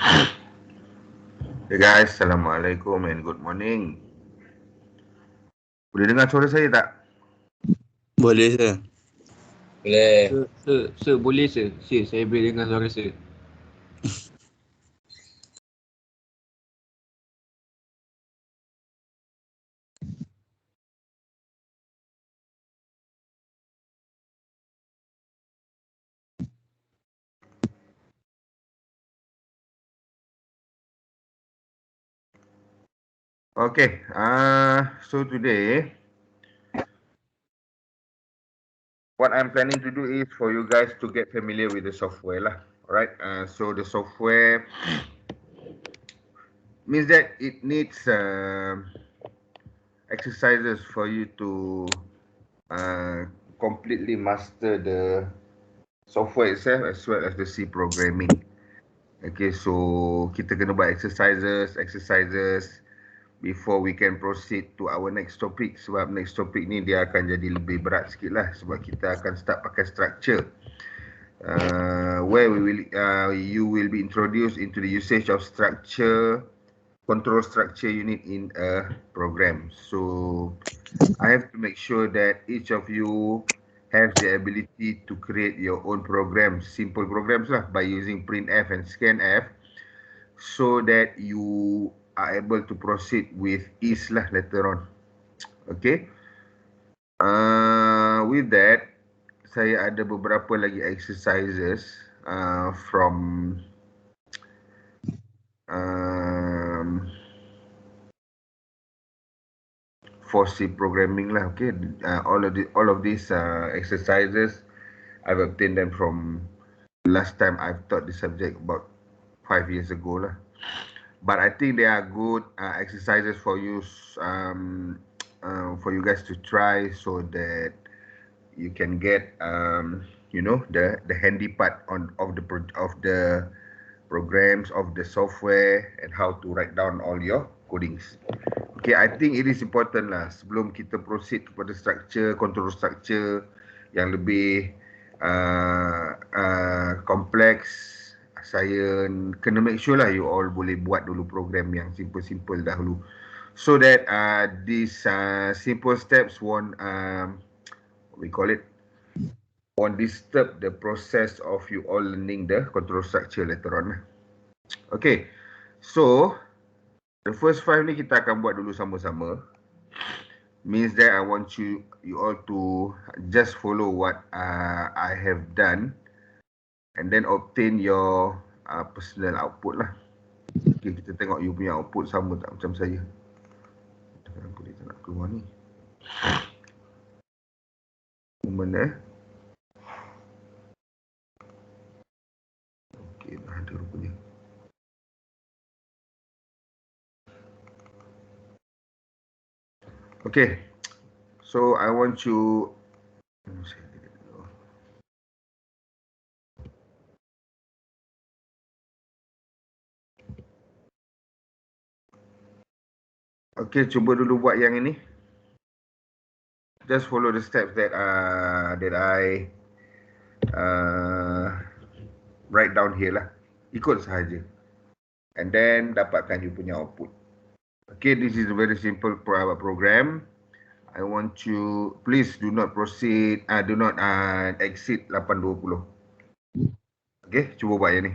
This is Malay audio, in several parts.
Hey guys, Assalamualaikum and good morning. Boleh dengar suara saya tak? Boleh sir. Boleh. Sir, boleh sir. Sir, saya boleh dengar suara sir. Okay, so today, what I'm planning to do is for you guys to get familiar with the software lah. Alright, so the software means that it needs exercises for you to completely master the software itself as well as the C programming. Okay, so kita kena buat exercises before we can proceed to our next topic. Sebab next topic ni dia akan jadi lebih berat sikit lah. Sebab kita akan start pakai structure. Where you will be introduced into the usage of control structure unit in a program. So I have to make sure that each of you has the ability to create your own programs, simple programs lah, by using printf and scanf, so that you are able to proceed with ease lah later on. Okay. With that, saya ada beberapa lagi exercises from for C programming lah. Okay, all of these exercises I've obtained them from last time I've taught the subject about 5 years ago lah. But I think they are good exercises for you guys to try, so that you can get the handy part of the programs of the software and how to write down all your codings. Okay, I think it is important lah sebelum kita proceed kepada control structure yang lebih kompleks. Saya kena make sure lah you all boleh buat dulu program yang simple dahulu, so that these simple steps won't disturb the process of you all learning the control structure later on. Okay, so the first 5 ni kita akan buat dulu sama-sama. Means that I want you all to just follow what I have done and then obtain your personal output lah. Okay, kita tengok you punya output sama tak macam saya. Aku tak nak keluar ni. Moment Okay, dah ada rupanya. Okay, so I want you. Okay, cuba dulu buat yang ini. Just follow the steps that I write down here lah. Ikut sahaja. And then dapatkan you punya output. Okay, this is a very simple program. I want you, please do not proceed, do not exceed 820. Okay, cuba buat yang ni.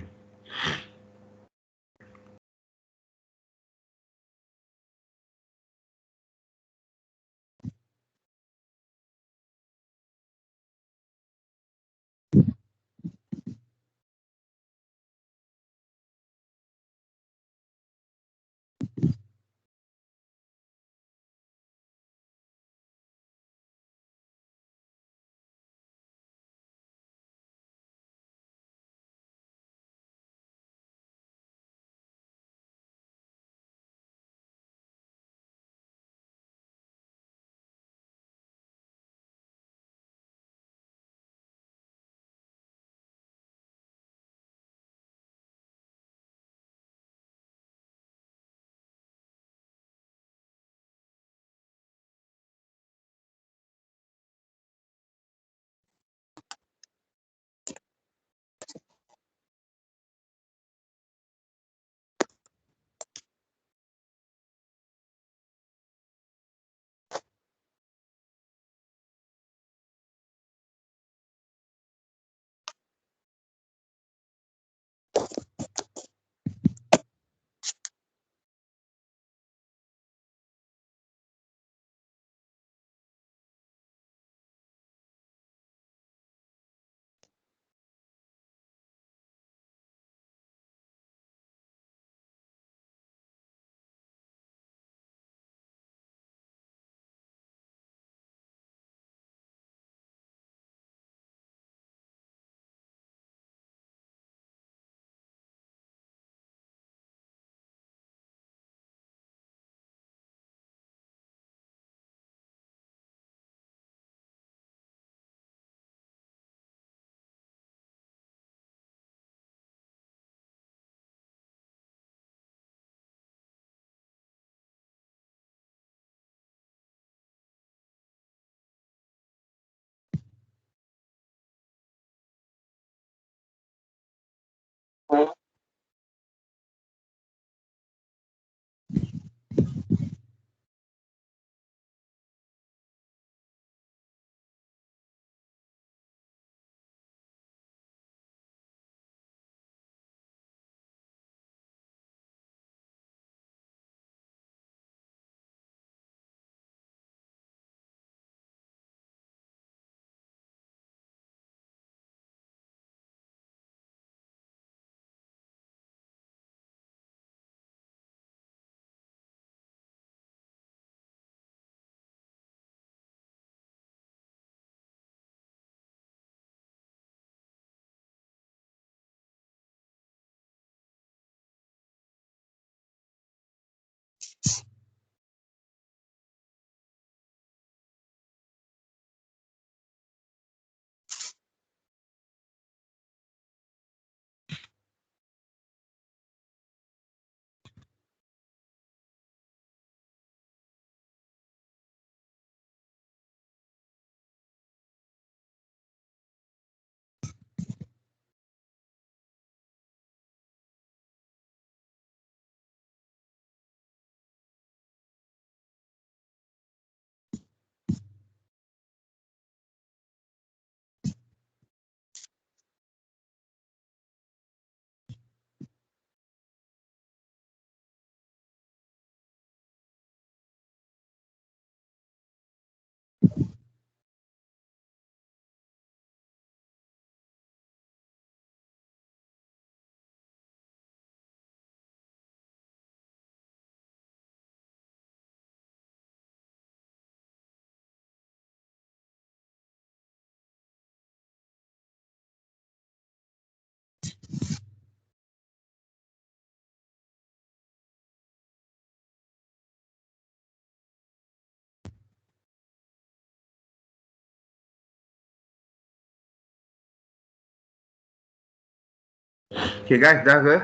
Okay guys, dah ke?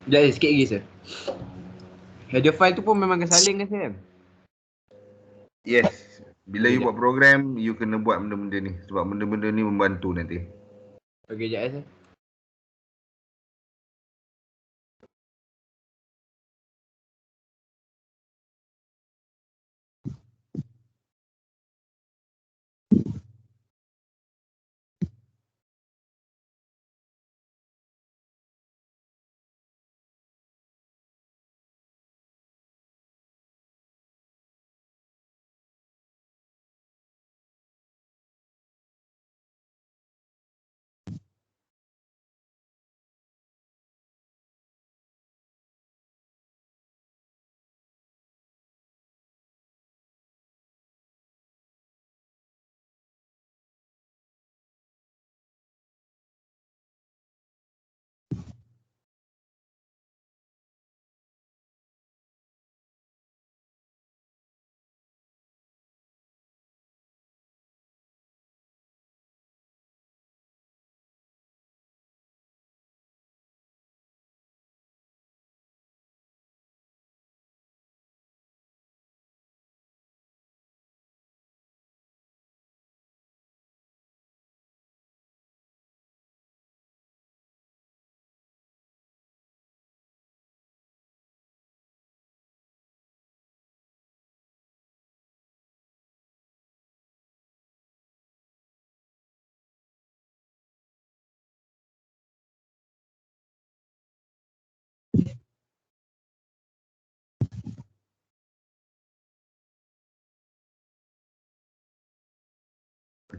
Sekejap sikit lagi sir. Header file tu pun memang kena salin kan sir? Yes. Bila Okay, you jap. buat program, you kena buat benda-benda ni. Sebab benda-benda ni membantu nanti. Okay, sekejap sir.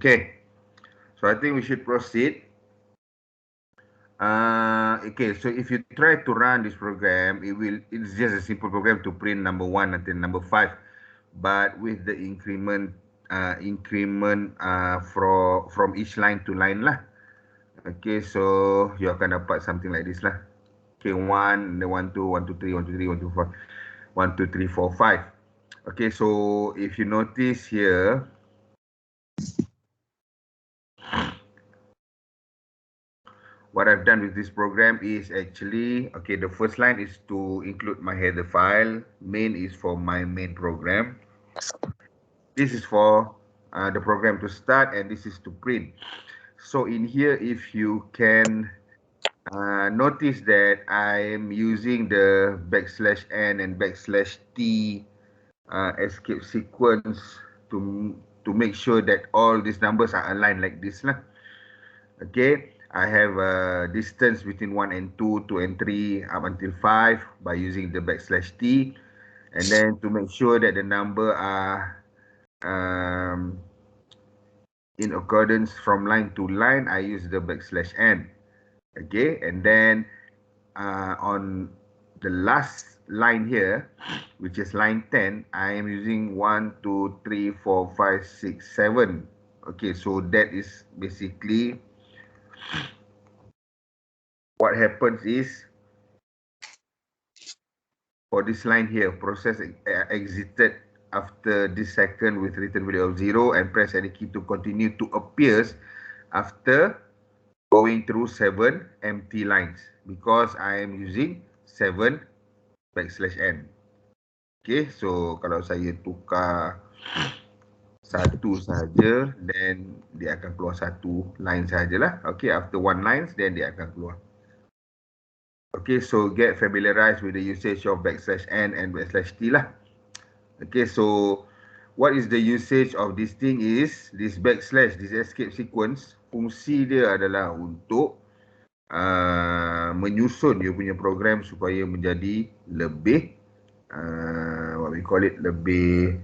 Okay. So I think we should proceed. Okay, so if you try to run this program, it's just a simple program to print number 1 until number 5. But with the increment from each line to line lah. Okay, so you akan dapat something like this lah. Okay, 1, then 1, 2, 1, 2, 3, 1, 2, 3, 1, 2, 4, 1, 2, 3, 4, 5. Okay, so if you notice here, what I've done with this program is actually, okay, the first line is to include my header file. Main is for my main program. This is for the program to start, and this is to print. So in here, if you can notice that I am using the \n and \t escape sequence to make sure that all these numbers are aligned like this lah. Okay, I have a distance between 1 and 2, 2 and 3, up until 5 by using the \t. And then to make sure that the number are in accordance from line to line, I use the \n. Okay, and then on the last line here, which is line 10, I am using 1, 2, 3, 4, 5, 6, 7. Okay, so that is basically what happens is, for this line here, process exited after this second with return value of 0 and press any key to continue to appears after going through 7 empty lines, because I am using 7 \n. Okay, so kalau saya tukar satu saja, then dia akan keluar satu line sajalah. Okay, after one lines, then dia akan keluar. Okay, so get familiarized with the usage of \n and \t lah. Okay, so what is the usage of this thing is, this \, this escape sequence, fungsi dia adalah untuk menyusun dia punya program supaya menjadi lebih what we call it, lebih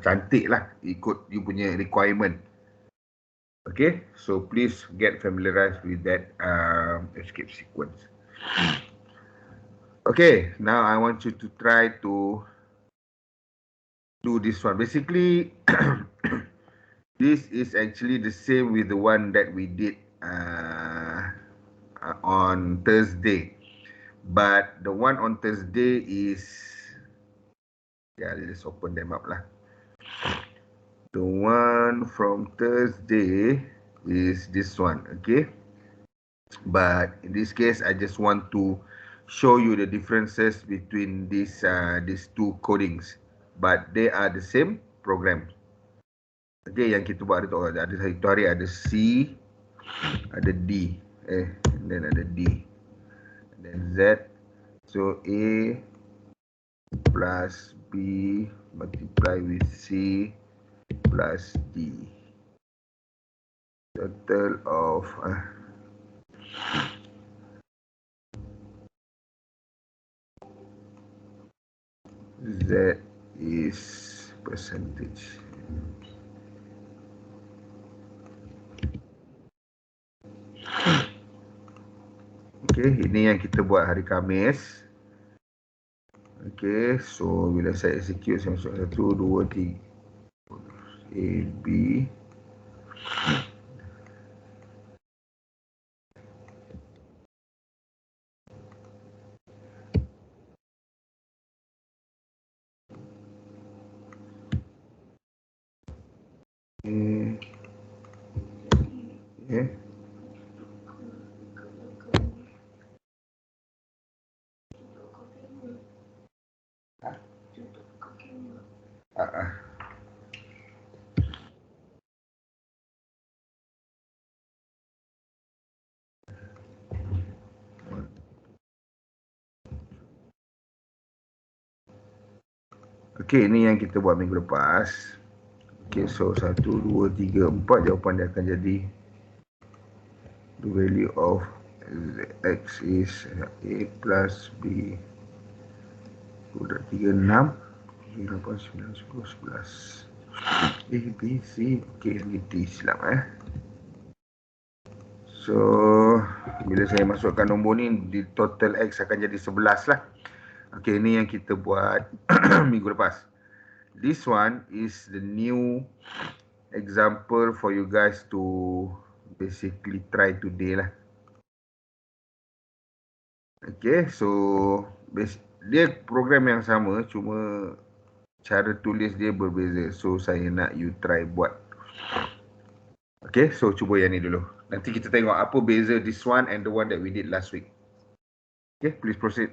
cantik lah, ikut you punya requirement. Okay, so please get familiarized with that escape sequence. Okay, now I want you to try to do this one. Basically, this is actually the same with the one that we did on Thursday. But the one on Thursday is, yeah, let's open them up lah. The one from Thursday is this one, okay? But in this case, I just want to show you the differences between these two codings, but they are the same program. Okay, yang kita buat ada satu hari ada C, ada D, and then ada D, and then Z. So A plus B multiply with C plus D. Total of Z is percentage. Okay, ini yang kita buat hari Khamis. Okay, so bila saya execute, saya masuk 1, 2, 3 A, B. Okay. Okay, ini yang kita buat minggu lepas. Okay, so 1, 2, 3, 4 jawapan dia akan jadi the value of X is A plus B. 2, 3, 6, 8, 9, 10, 11. A, B, C. Okay, ini D silap So, bila saya masukkan nombor ni, di total X akan jadi 11 lah. Okay, ini yang kita buat minggu lepas. This one is the new example for you guys to basically try today lah. Okay, so dia program yang sama, cuma cara tulis dia berbeza. So, saya nak you try buat. Okay, so cuba yang ni dulu. Nanti kita tengok apa beza this one and the one that we did last week. Okay, please proceed.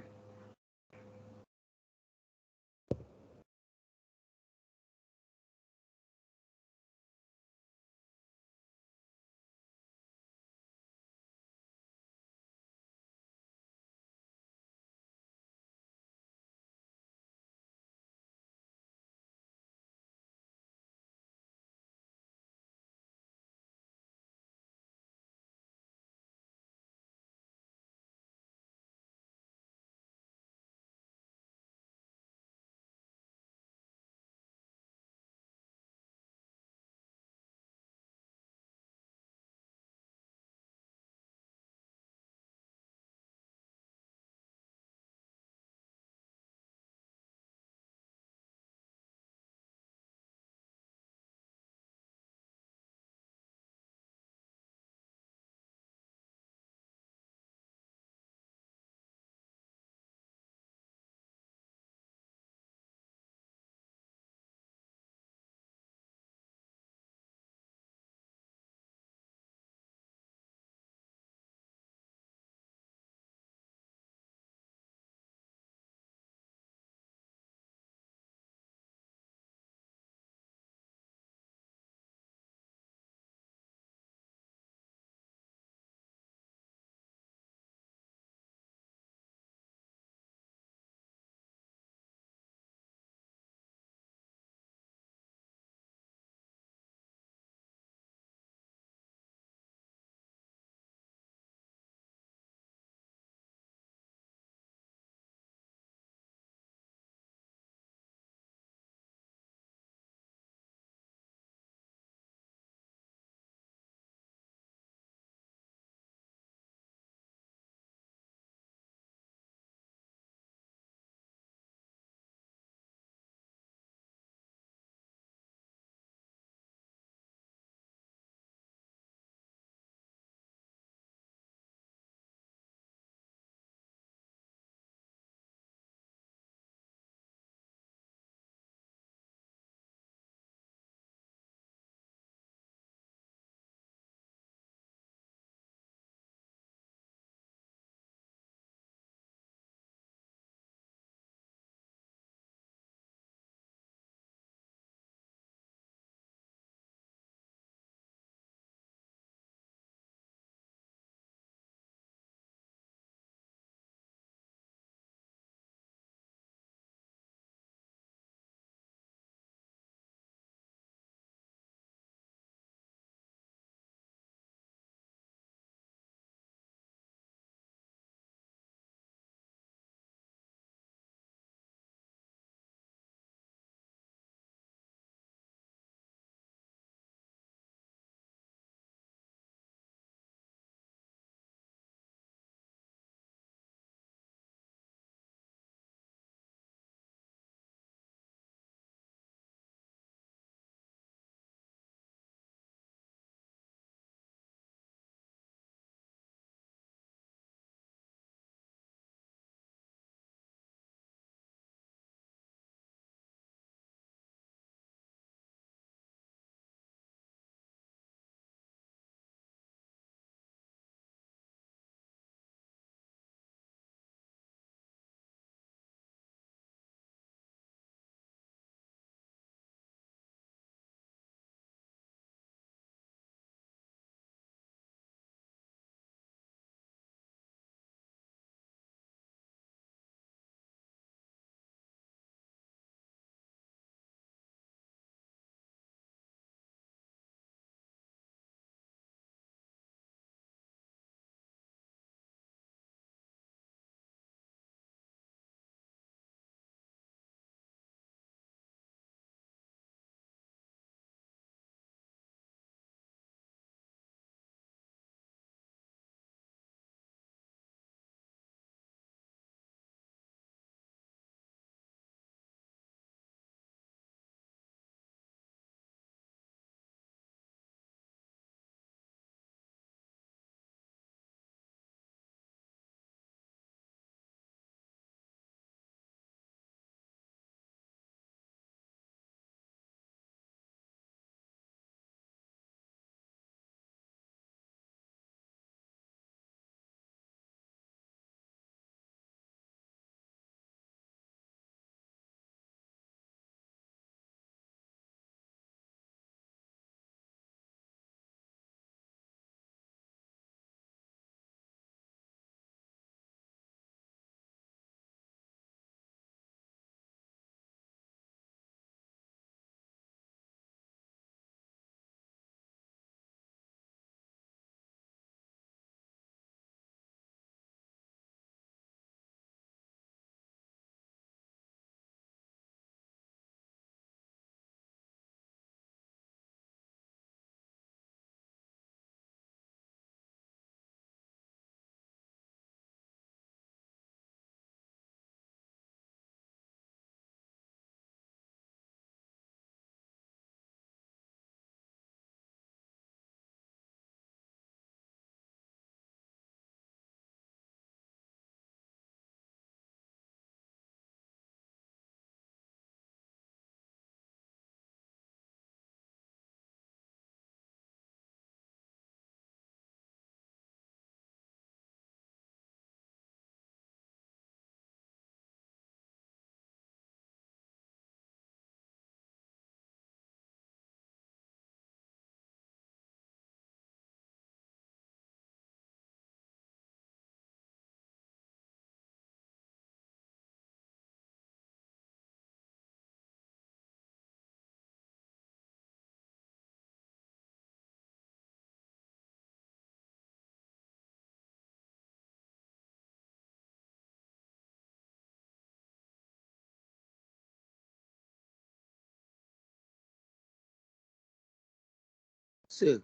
Sir,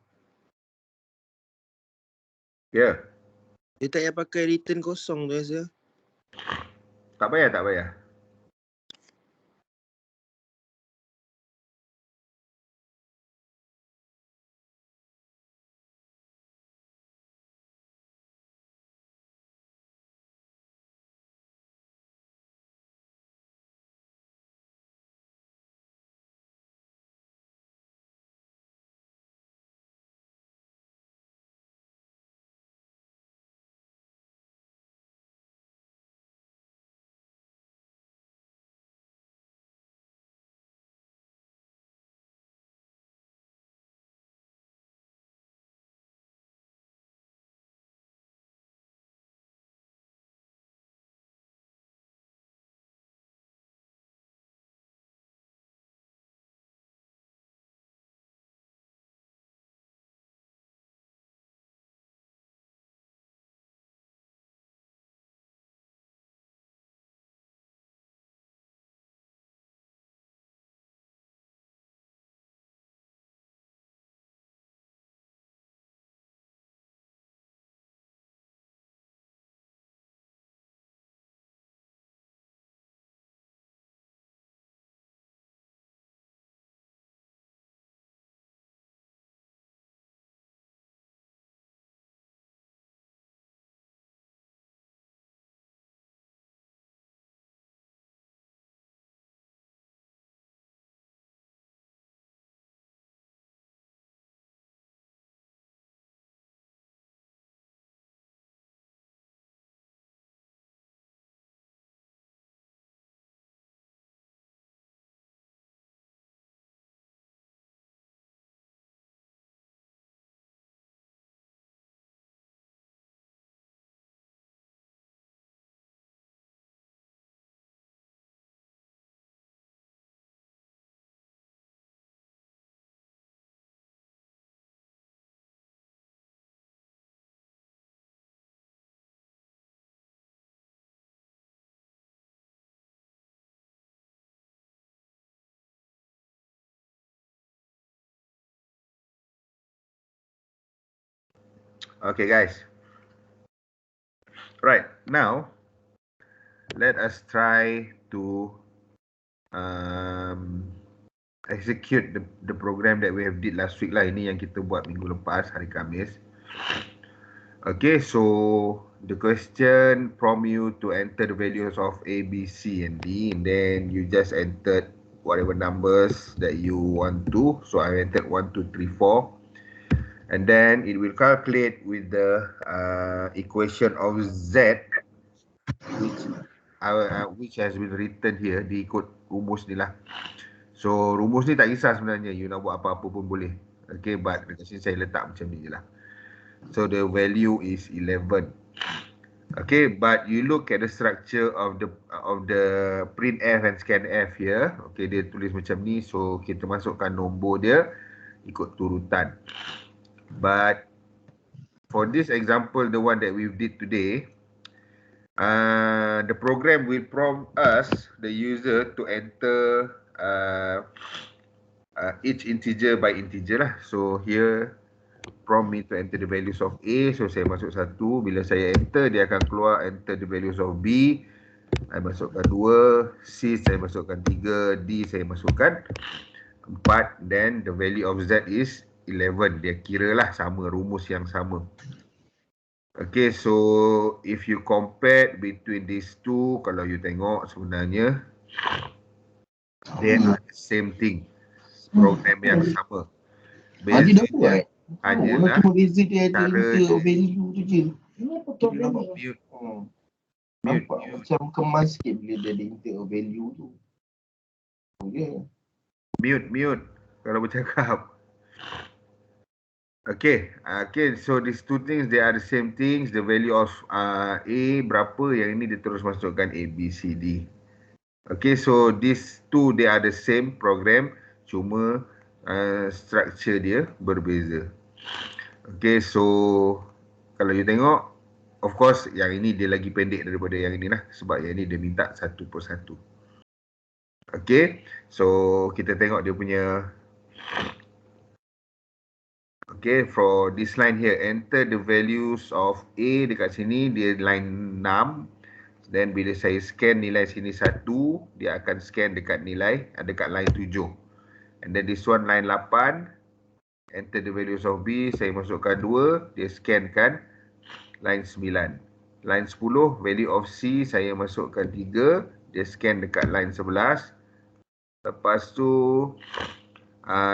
Ya, dia tak payah pakai return kosong tu, sir. tak payah, tak payah. Okay, guys. Right, now let us try to execute the program that we have did last week lah. Ini yang kita buat minggu lepas, hari Khamis. Okay, so the question prompt you to enter the values of A, B, C, and D, and then you just entered whatever numbers that you want to. So I entered 1, 2, 3, 4. And then it will calculate with the equation of Z, which has been written here, diikut rumus ni lah. So rumus ni tak kisah sebenarnya, you nak buat apa-apa pun boleh. Okay, but dekat sini saya letak macam ni je lah. So the value is 11. Okay, but you look at the structure of the printf and scanf here. Okay, dia tulis macam ni, so kita masukkan nombor dia ikut turutan. But for this example, the one that we did today, the program will prompt us, the user, to enter each integer by integer lah. So here prompt me to enter the values of A. So saya masuk 1. Bila saya enter, dia akan keluar enter the values of B. Saya masukkan 2. C saya masukkan 3. D saya masukkan 4. Then the value of Z is 11. Dia kira lah sama, rumus yang sama. Okay, so if you compare between these two, kalau you tengok sebenarnya they are the same thing. Program yang sama. Haji dah buat. Hanya Orang lah cuma beza dia ada cara inter value tu je. Ini apa program nampak ni? Nampak macam kemas sikit bila dia ada inter value tu. Mute kalau bercakap. Okay, so these two things, they are the same things. The value of A berapa, yang ini dia terus masukkan A, B, C, D. Okay, so these two, they are the same program, cuma structure dia berbeza. Okay, so kalau you tengok, of course yang ini dia lagi pendek daripada yang ini lah, sebab yang ini dia minta satu per satu. Okay, so kita tengok dia punya Okay, for this line here, enter the values of A dekat sini, dia line 6. Then bila saya scan nilai sini 1, dia akan scan dekat nilai, dekat line 7. And then this one line 8, enter the values of B, saya masukkan 2, dia scankan line 9. Line 10, value of C, saya masukkan 3, dia scan dekat line 11. Lepas tu,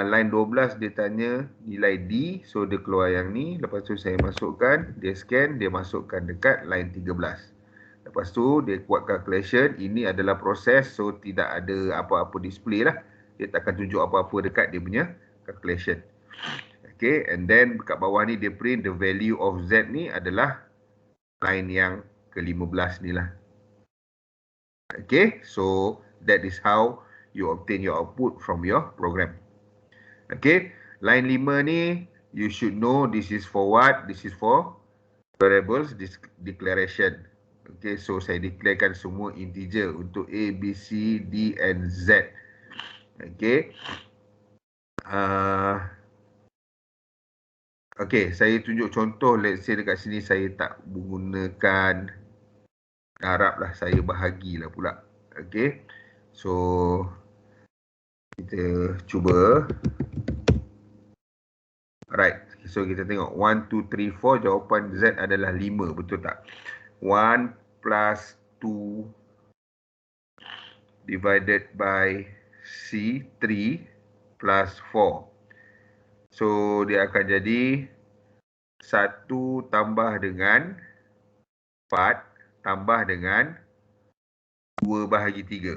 line 12 dia tanya nilai D, so dia keluar yang ni. Lepas tu saya masukkan, dia scan, dia masukkan dekat line 13. Lepas tu dia buat calculation, ini adalah proses, so tidak ada apa-apa display lah. Dia takkan tunjuk apa-apa dekat dia punya calculation. Okay, and then kat bawah ni dia print the value of Z ni adalah line yang ke-15 ni lah. Okay, so that is how you obtain your output from your program. Okay, line 5 ni, you should know this is for what? This is for variables declaration. Okay, so saya declarekan semua integer untuk A, B, C, D and Z. Okay. Okay, saya tunjuk contoh. Let's say dekat sini saya tak menggunakan darab lah. Saya bahagilah pula. Okay. So, kita cuba. Right. So, kita tengok 1, 2, 3, 4. Jawapan Z adalah 5. Betul tak? 1 plus 2 divided by C, 3 plus 4. So, dia akan jadi 1 tambah dengan 4 tambah dengan 2 bahagi 3.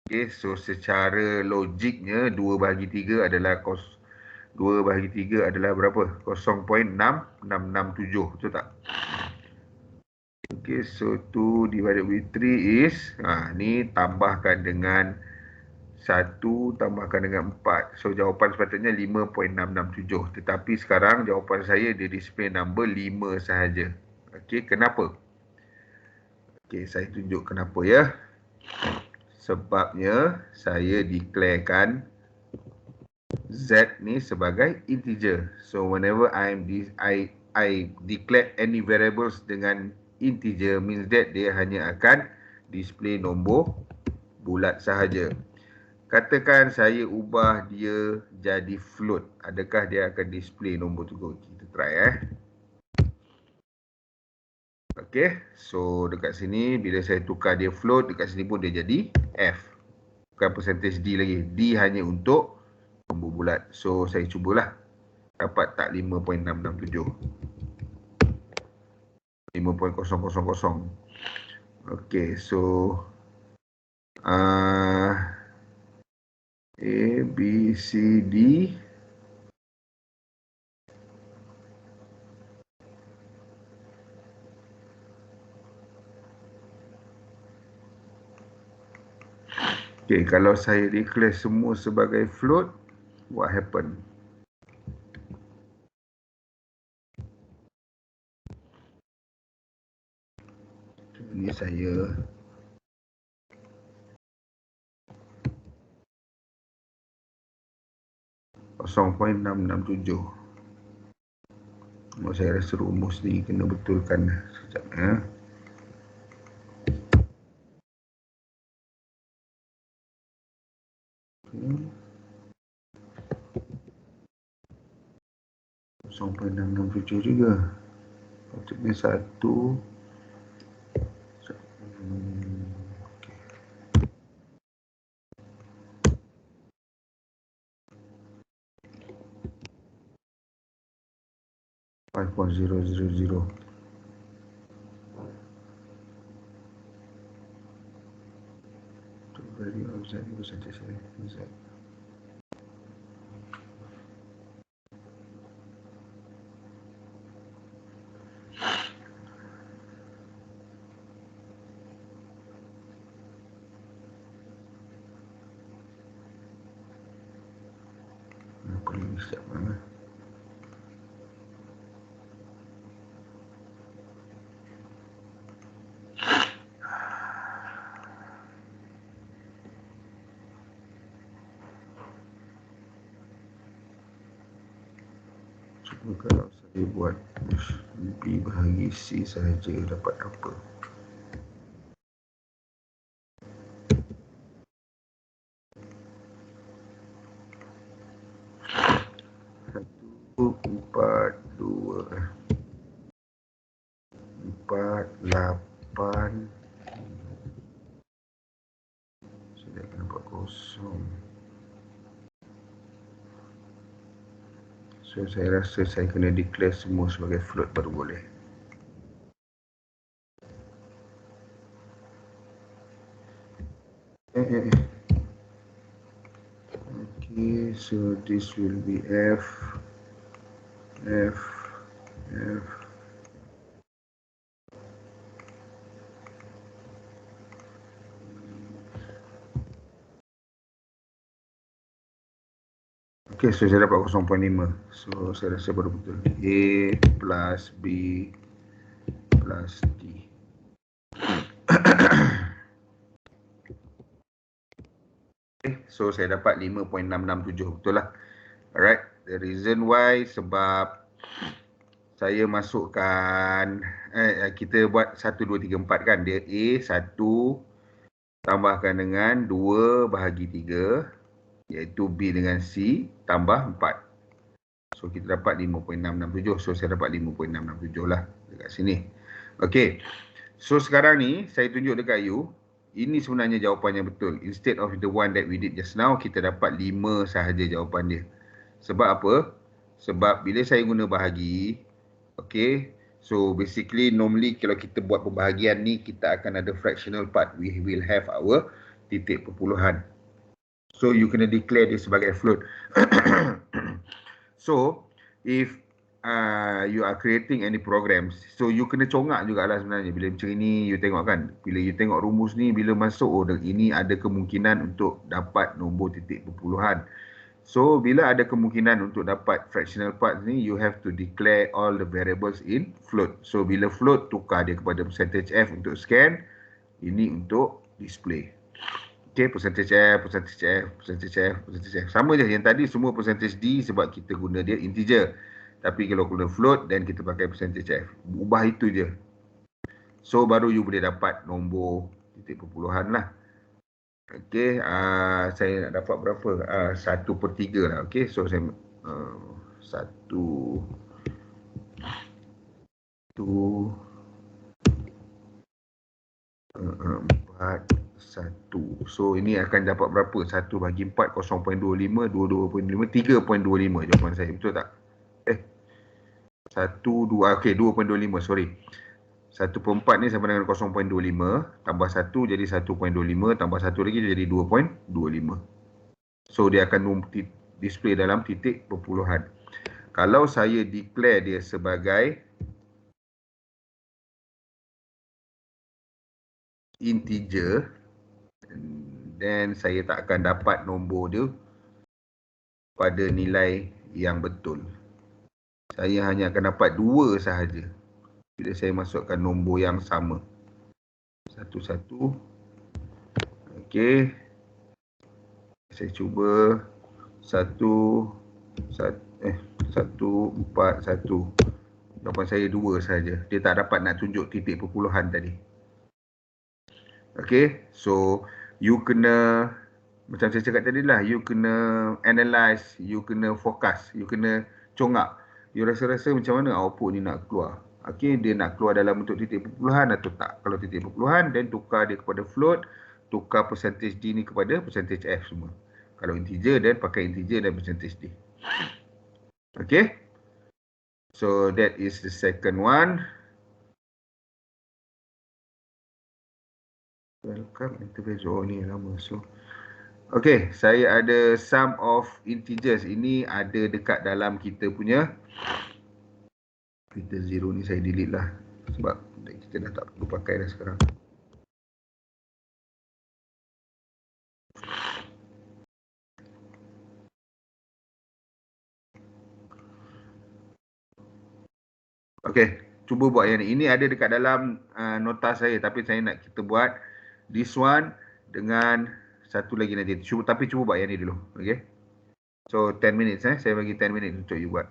Okay, so secara logiknya 2 bahagi 3 adalah 2 bahagi 3 adalah berapa? 0.6667, betul tak? Okay, so 2 divided with 3 is, ni tambahkan dengan 1 tambahkan dengan 4. So jawapan sepatutnya 5.667. Tetapi sekarang jawapan saya dia display number 5 sahaja. Okay, kenapa? Okay, saya tunjuk kenapa ya. Sebabnya saya declarekan Z ni sebagai integer. So whenever I declare any variables dengan integer, means that dia hanya akan display nombor bulat sahaja. Katakan saya ubah dia jadi float, adakah dia akan display nombor tu? Kita try Okay, so dekat sini bila saya tukar dia float, dekat sini pun dia jadi F. Bukan percentage D lagi. D hanya untuk nombor bulat. So saya cubalah. Dapat tak 5.667? 5.000. Okay, so A, B, C, D. Okay, kalau saya declare semua sebagai float, what happen? Ini saya 0.667. Saya rasa rumus ni kena betulkan sekejap ya. Okay. 0.667 juga. Patutnya 1. Okay. 5.000. Value of Z percentage Z. Perlu siap mana? Cuma kalau saya buat B bahagi C sahaja dapat apa? Empat, dua, 8. Saya akan dapat kosong. So saya rasa saya kena declare semua sebagai float baru boleh. Okay, so this will be F. Okay, so saya dapat 0.5. So saya rasa baru betul. A plus B plus D. Okay, so saya dapat 5.667, betul lah. Alright, the reason why sebab saya masukkan kita buat 1, 2, 3, 4 kan. Dia A 1 tambahkan dengan 2 bahagi 3, iaitu B dengan C tambah 4. So kita dapat 5.667. So saya dapat 5.667 lah dekat sini. Okay, so sekarang ni saya tunjuk dekat you. Ini sebenarnya jawapan yang betul. Instead of the one that we did just now, kita dapat 5 sahaja jawapan dia. Sebab apa? Sebab bila saya guna bahagi, okay, so basically normally kalau kita buat pembahagian ni, kita akan ada fractional part. We will have our titik perpuluhan. So you kena declare dia sebagai float. So if you are creating any programs, so you kena congak jugalah sebenarnya. Bila macam ini you tengok kan, bila you tengok rumus ni, bila masuk, oh ini ada kemungkinan untuk dapat nombor titik perpuluhan. So bila ada kemungkinan untuk dapat fractional part ni, you have to declare all the variables in float. So bila float, tukar dia kepada percentage F untuk scan, ini untuk display. Okay, percentage F, percentage F, percentage F, percentage F. Sama je, yang tadi semua percentage D sebab kita guna dia integer. Tapi kalau guna float, then kita pakai percentage F. Ubah itu je. So baru you boleh dapat nombor titik perpuluhan lah. Okay, saya nak dapat berapa? 1/3 lah. Okay, so saya 1 So ini akan dapat berapa? 1 bagi 4 0.25, 22.5, 3.25 jawapan saya, betul tak? 1, 2, okay, 2.25, sorry. 1/4 ni sama dengan 0.25 tambah 1 jadi 1.25 tambah 1 lagi jadi 2.25. So dia akan display dalam titik perpuluhan. Kalau saya declare dia sebagai integer, then saya tak akan dapat nombor dia pada nilai yang betul. Saya hanya akan dapat 2 sahaja bila saya masukkan nombor yang sama. 1, 1. Okey. Saya cuba 1, 4, 1. Jawapan saya 2 sahaja. Dia tak dapat nak tunjuk titik perpuluhan tadi. Okey, so you kena, macam saya cakap tadi lah, you kena analyse, you kena fokus, you kena congak. You rasa-rasa macam mana output ni nak keluar. Okey, dia nak keluar dalam bentuk titik perpuluhan atau tak. Kalau titik perpuluhan, then tukar dia kepada float, tukar percentage D ni kepada percentage F semua. Kalau integer, then pakai integer dan percentage D. Okey, so that is the second one. Welcome interface. Oh ni lama. So okay, saya ada sum of integers. Ini ada dekat dalam kita punya filter zero ni. Saya delete lah sebab kita dah tak perlu pakai dah sekarang. Okay, cuba buat yang ni. Ini ada dekat dalam nota saya, tapi saya nak kita buat this one dengan satu lagi nanti. Tapi cuba buat yang ni dulu. Okay, so 10 minutes saya bagi 10 minit untuk you buat.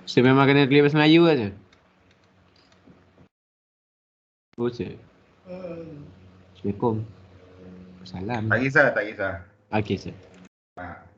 So memang kena tulis bahasa Melayu aja. Bosan. Assalamualaikum. Salam. Tak kisah, tak kisah. Okey, sir. Ha.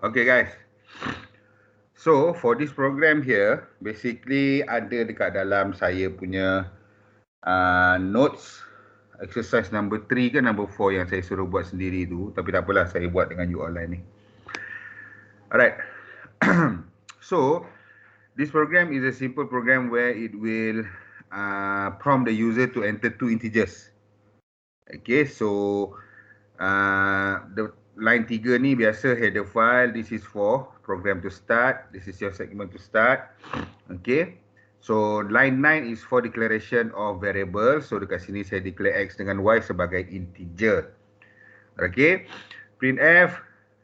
Okay guys. So for this program here, basically ada dekat dalam saya punya notes exercise number 3 ke number 4 yang saya suruh buat sendiri tu. Tapi tak apalah, saya buat dengan you online ni. Alright. So this program is a simple program where it will prompt the user to enter 2 integers. Okay, so the line 3 ni biasa header file. This is for program to start. This is your segment to start. Okay. So line 9 is for declaration of variable. So dekat sini saya declare X dengan Y sebagai integer. Okay. Printf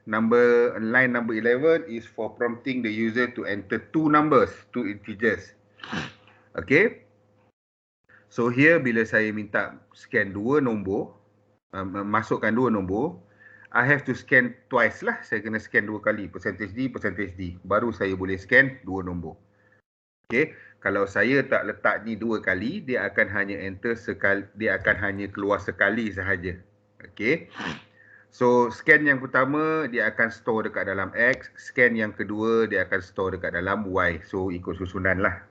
line number 11 is for prompting the user to enter 2 numbers, 2 integers. Okay. So here bila saya minta scan 2 nombor, masukkan 2 nombor, I have to scan twice lah. Saya kena scan 2 kali, %D, baru saya boleh scan 2 nombor. Okay. Kalau saya tak letak ni 2 kali, dia akan hanya enter sekali, dia akan hanya keluar sekali sahaja. Okay. So scan yang pertama dia akan store dekat dalam X, scan yang kedua dia akan store dekat dalam Y. So ikut susunan lah.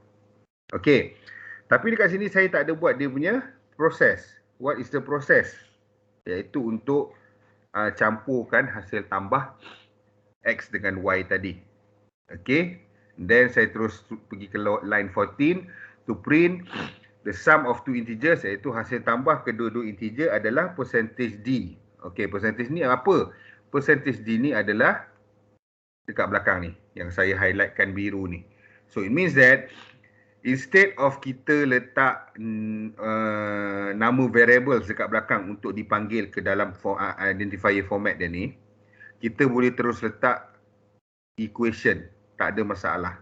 Okay. Tapi dekat sini saya tak ada buat dia punya proses. What is the process? Iaitu untuk campurkan hasil tambah X dengan Y tadi. Okay. Then saya terus pergi ke line 14 to print the sum of 2 integers, iaitu hasil tambah kedua-dua integer adalah %D. Okay, percentage ni apa? Percentage D ni adalah dekat belakang ni yang saya highlightkan biru ni. So it means that instead of kita letak nama variables dekat belakang untuk dipanggil ke dalam identifier format dia ni, kita boleh terus letak equation, tak ada masalah.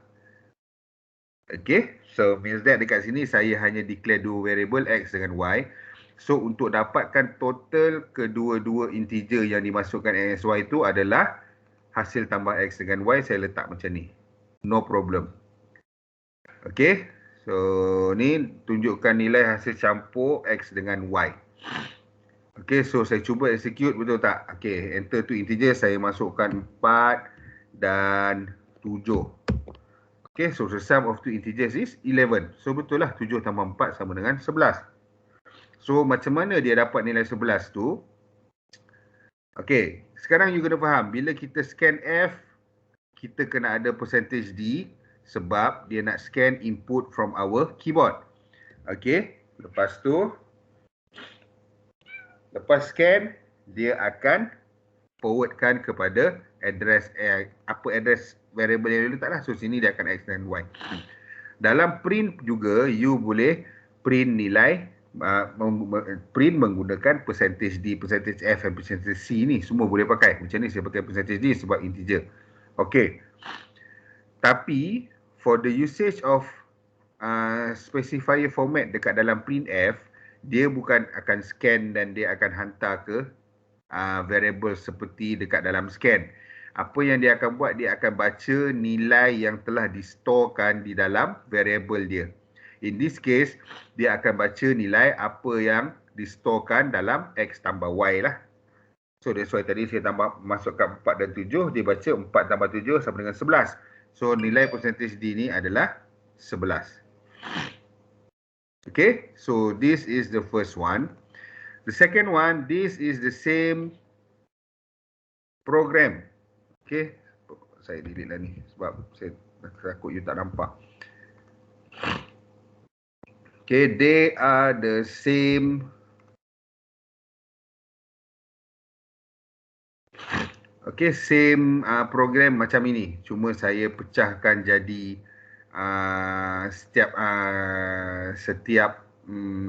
Okay, so means that dekat sini saya hanya declare 2 variable X dengan Y. So untuk dapatkan total kedua-dua integer yang dimasukkan XY itu adalah hasil tambah X dengan Y, saya letak macam ni. No problem. Okay, so ni tunjukkan nilai hasil campur X dengan Y. Okay, so saya cuba execute, betul tak? Okay, enter tu integer, saya masukkan 4 dan 7. Okay, so the sum of 2 integers is 11. So betul lah, 7 tambah 4 sama dengan 11. So macam mana dia dapat nilai 11 tu? Okay, sekarang you kena faham, bila kita scan F, kita kena ada %D sebab dia nak scan input from our keyboard. Okay, lepas tu, lepas scan, dia akan forwardkan kepada address, apa address variable yang dia letak lah. So sini dia akan X dan Y. Dalam print juga, you boleh print nilai, print menggunakan %D, %F dan %C ni semua boleh pakai. Macam ni saya pakai %D sebab integer. Okay. Tapi for the usage of specifier format dekat dalam printf, dia bukan akan scan dan dia akan hantar ke variable seperti dekat dalam scan. Apa yang dia akan buat, dia akan baca nilai yang telah distorekan di dalam variable dia. In this case, dia akan baca nilai apa yang distorekan dalam X tambah Y lah. So that's why tadi saya masukkan 4 dan 7, dia baca 4 tambah 7 sama dengan 11. So nilai % D ni adalah 11. Okay, so this is the first one. The second one, this is the same program. Okay, saya delete lah ni sebab saya takut you tak nampak. Okay, they are the same. Okay, same program macam ini. Cuma saya pecahkan jadi setiap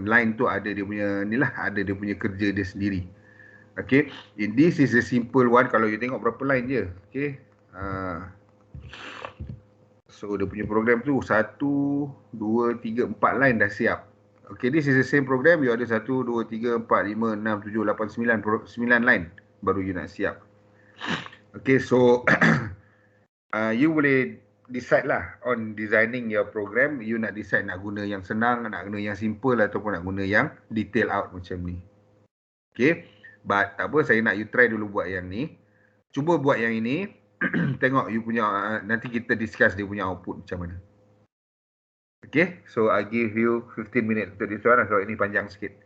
line tu ada dia punya ni lah, ada dia punya kerja dia sendiri. Okay, this is a simple one. Kalau you tengok berapa line je. Okay, so dia punya program tu 1, 2, 3, 4 line dah siap. Okay, this is the same program. You ada 1, 2, 3, 4, 5, 6, 7, 8, 9 line baru you nak siap. Okay, so you boleh decide lah on designing your program. You nak decide nak guna yang senang, nak guna yang simple ataupun nak guna yang detail out macam ni. Okay, but tak apa, saya nak you try dulu buat yang ni. Cuba buat yang ini. tengok you punya nanti kita discuss dia punya output macam mana. Okay, so I give you 15 minutes untuk this one sebab ini panjang sikit.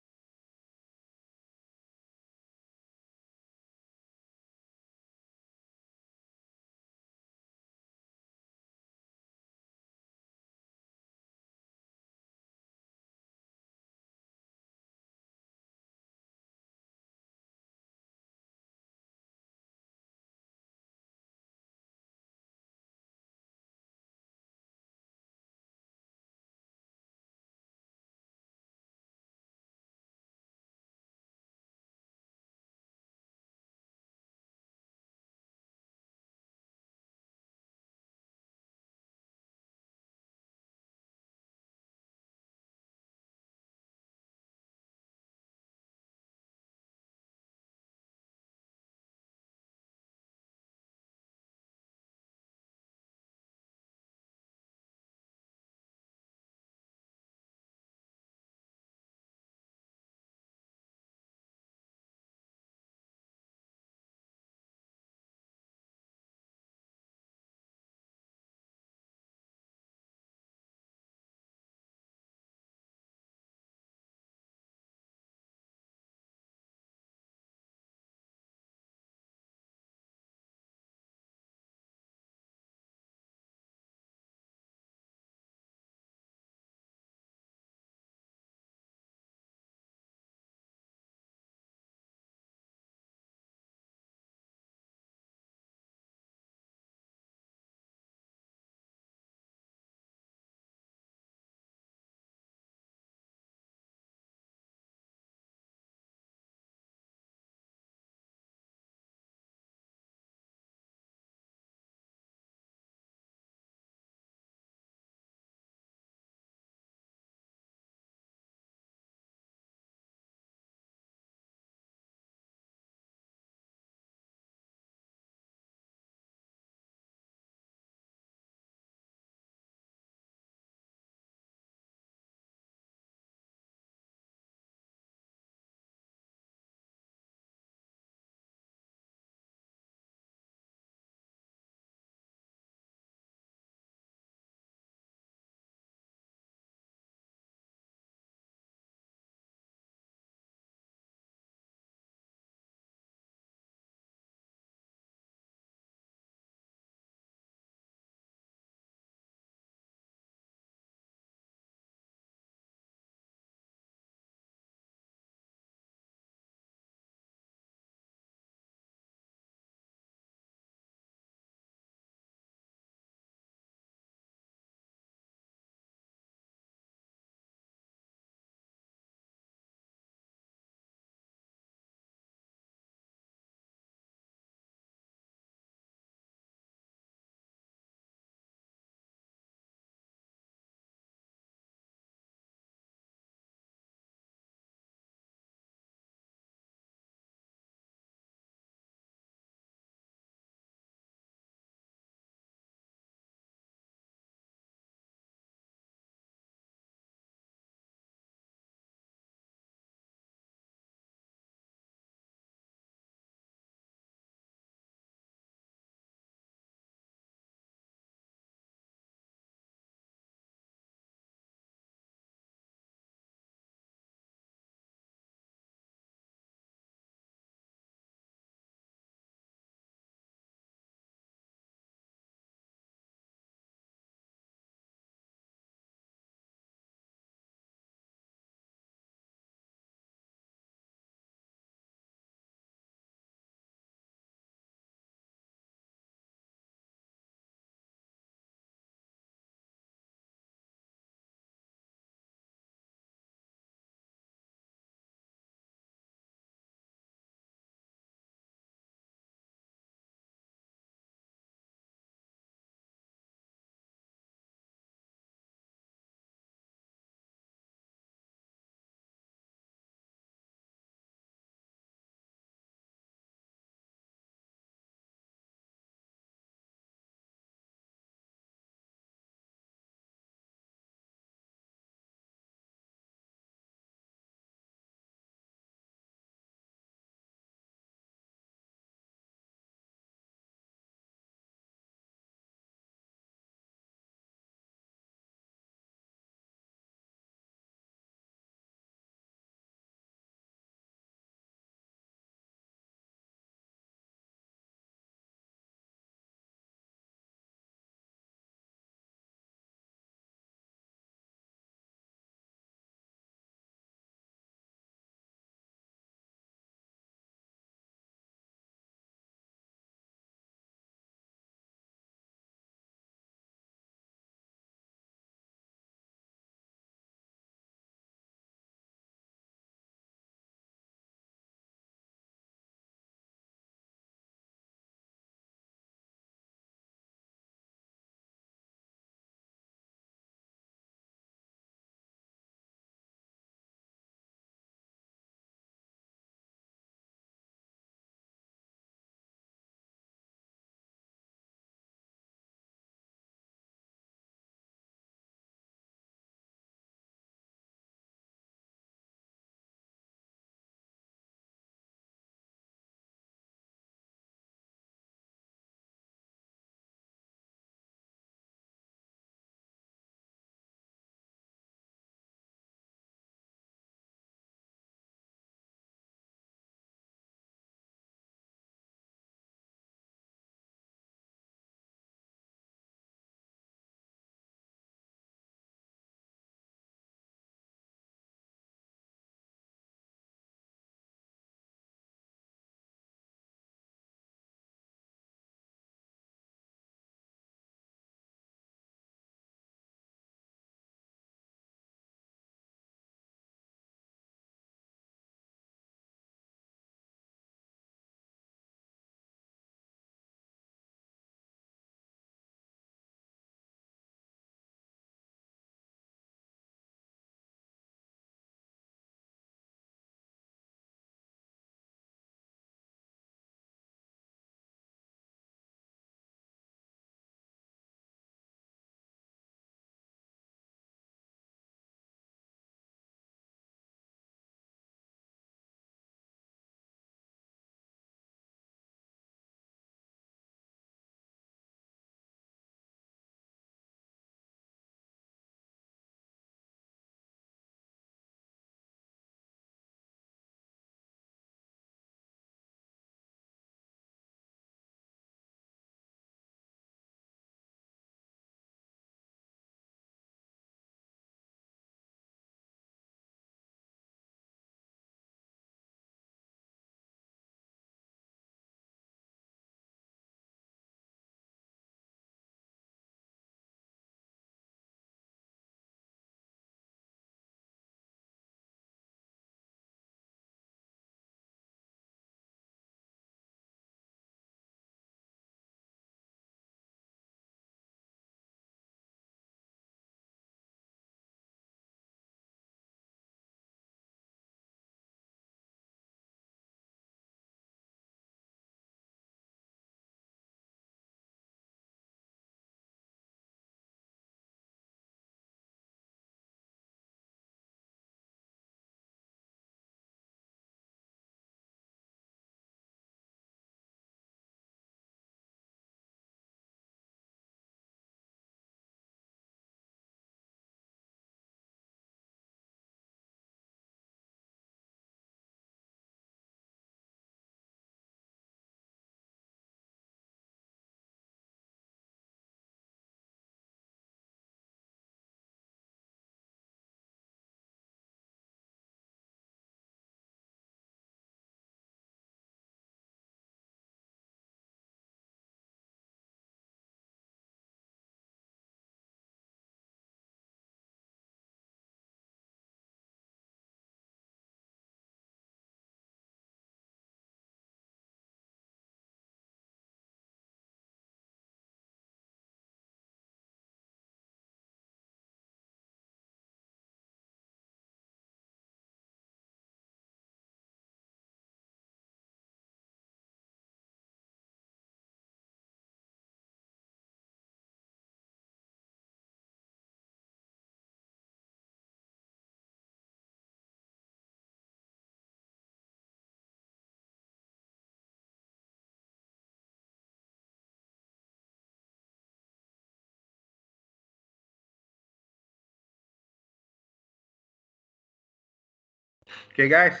Okay guys.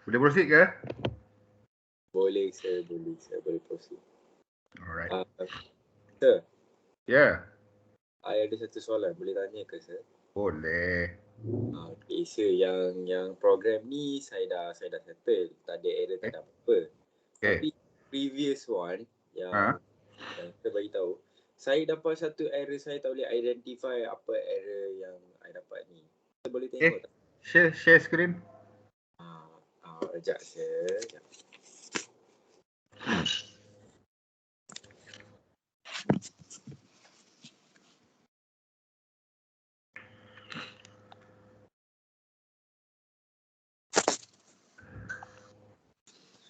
Boleh proceed ke? Boleh sir, boleh proceed. Alright. Sir, Yeah. I ada satu soalan, boleh tanya ke sir? Boleh. Okay sir, yang program ni saya dah settle, tak ada error, tak ada apa-apa. Tapi previous one yang saya bagi tahu, saya dapat satu error, saya tak boleh identify apa error yang I dapat ni. Kita boleh tengok tak? Share screen. Sekejap sir.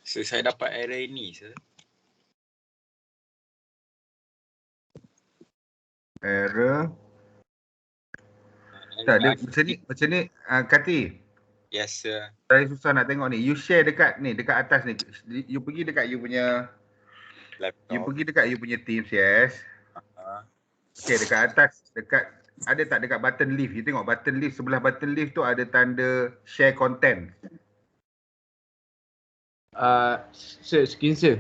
So, saya dapat error ini sir. Error. Tak ada macam ni Kati. Yes sir. Saya susah nak tengok ni. You share dekat atas ni. You pergi dekat you punya Laptop. You pergi dekat you punya Teams, yes. Okay, dekat atas, ada tak dekat button leave? You tengok button leave, sebelah button leave tu ada tanda share content. Screen share.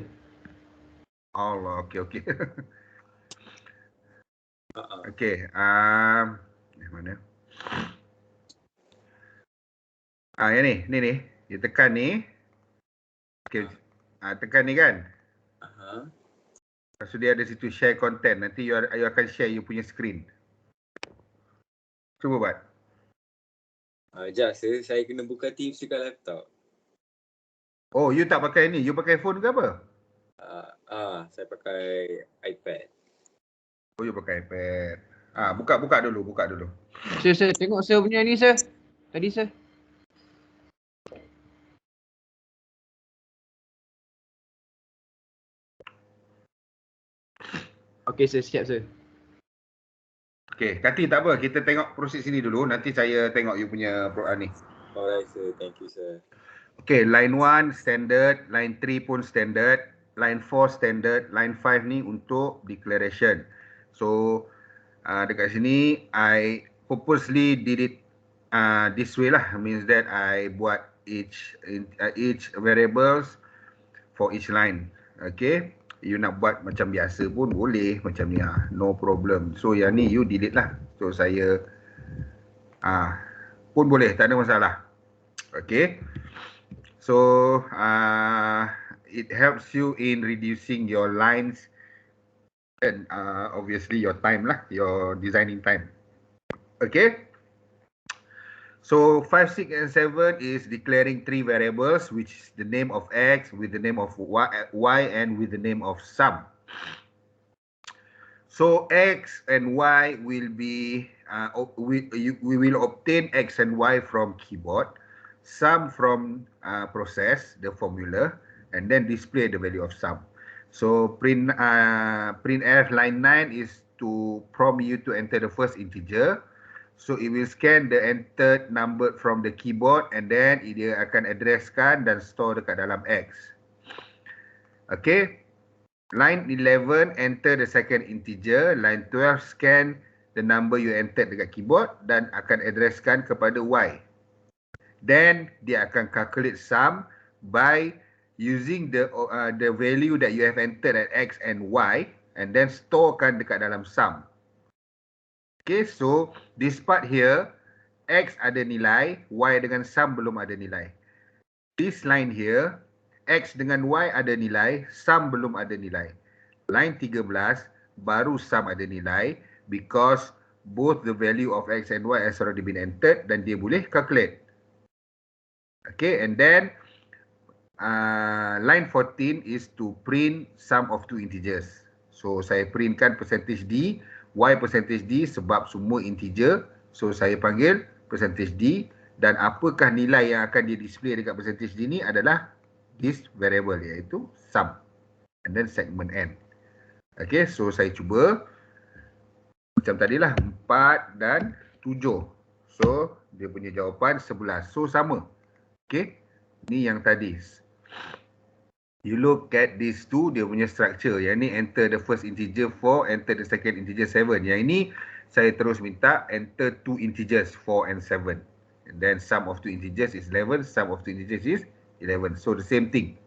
Allah, okay. Okay, mana? Yang ni. You tekan ni. Okay, tekan ni kan? Lepas tu dia ada situ share content. Nanti you akan share you punya screen. Cuba buat. Sekejap saya kena buka Teams dekat laptop. Oh, you tak pakai ni? You pakai phone ke apa? Saya pakai iPad. Oh, you pakai iPad. Buka dulu. Sir, tengok sir punya ni sir. Tadi sir. Okay sir, siap sir. Okay, Kati tak apa. Kita tengok proceed sini dulu. Nanti saya tengok you punya ni. Alright sir, thank you sir. Okay, line 1 standard, line 3 pun standard, line 4 standard, line 5 ni untuk declaration. So, dekat sini, I purposely did it this way lah. Means that I buat each variables for each line. Okay, you nak buat macam biasa pun boleh, macam ni no problem. So, yang ni you delete lah. So, saya pun boleh, tak ada masalah. Okay. So, it helps you in reducing your lines and obviously your time lah, your designing time. Okay. So, 5, 6 and 7 is declaring 3 variables, which is the name of X with the name of Y and with the name of sum. So, X and Y will be, we will obtain X and Y from keyboard, sum from process, the formula, and then display the value of sum. So printf line 9 is to prompt you to enter the first integer. So it will scan the entered number from the keyboard and then dia akan addresskan dan store dekat dalam X. Okay. Line 11 enter the second integer. Line 12 scan the number you entered dekat keyboard dan akan addresskan kepada Y. Then dia akan calculate sum by using the value that you have entered at X and Y and then storekan dekat dalam sum. Okay, so this part here, X ada nilai, Y dengan sum belum ada nilai. This line here, X dengan Y ada nilai, sum belum ada nilai. Line 13, baru sum ada nilai because both the value of X and Y has already been entered dan dia boleh calculate. Okay, and then line 14 is to print sum of 2 integers. So saya printkan percentage D, Y percentage D sebab semua integer. So saya panggil percentage D dan apakah nilai yang akan di display dekat percentage D ni adalah this variable iaitu sum and then segment N. Okay, so saya cuba macam tadilah 4 dan 7. So dia punya jawapan 11. So sama. Okay, ni yang tadi. You look at these two, dia punya structure. Yang ni enter the first integer 4, enter the second integer 7. Yang ini saya terus minta enter 2 integers 4 and 7. And then sum of two integers is 11, sum of two integers is 11. So the same thing.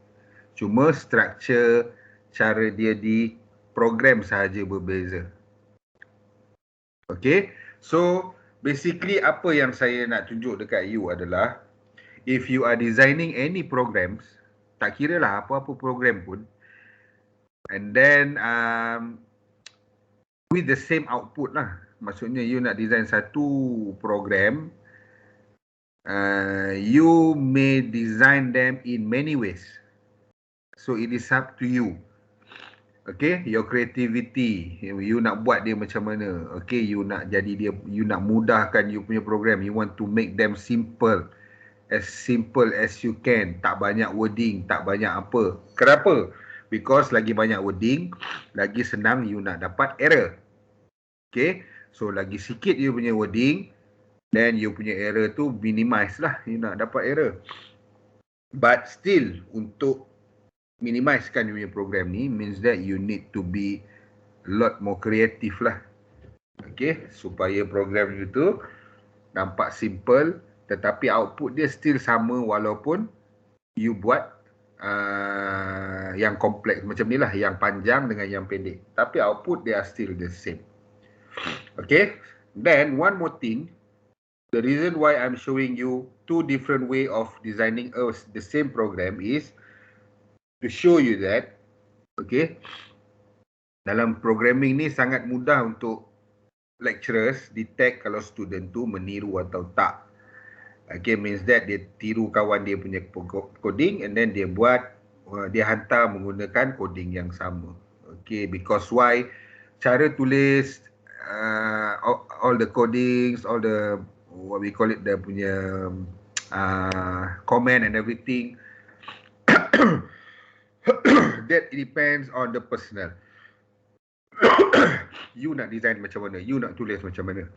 Cuma structure cara dia di program sahaja berbeza. Okay. So basically apa yang saya nak tunjuk dekat you adalah if you are designing any programs, tak kira lah apa-apa program pun, and then with the same output lah. Maksudnya you nak design satu program, you may design them in many ways. So it is up to you. Okay, your creativity, you nak buat dia macam mana. Okay, you nak jadi dia, you nak mudahkan you punya program, you want to make them simple as you can, tak banyak wording, tak banyak apa. Kenapa? Because lagi banyak wording, lagi senang you nak dapat error. Okay, so lagi sikit you punya wording, then you punya error tu minimize lah, you nak dapat error. But still, untuk minimizekan you punya program ni means that you need to be a lot more creative lah. Okay, supaya program you tu nampak simple tetapi output dia still sama walaupun you buat yang kompleks macam ni lah, yang panjang dengan yang pendek, tapi output they are still the same. Okay, then one more thing, the reason why I'm showing you two different way of designing the same program is to show you that, okay, dalam programming ni sangat mudah untuk lecturers detect kalau student tu meniru atau tak. Okay, means that dia tiru kawan dia punya coding and then dia buat, dia hantar menggunakan coding yang sama. Okay, because why? Cara tulis, all the codings, all the, what we call it, dia punya comment and everything, that depends on the personnel. You nak design macam mana, you nak tulis macam mana.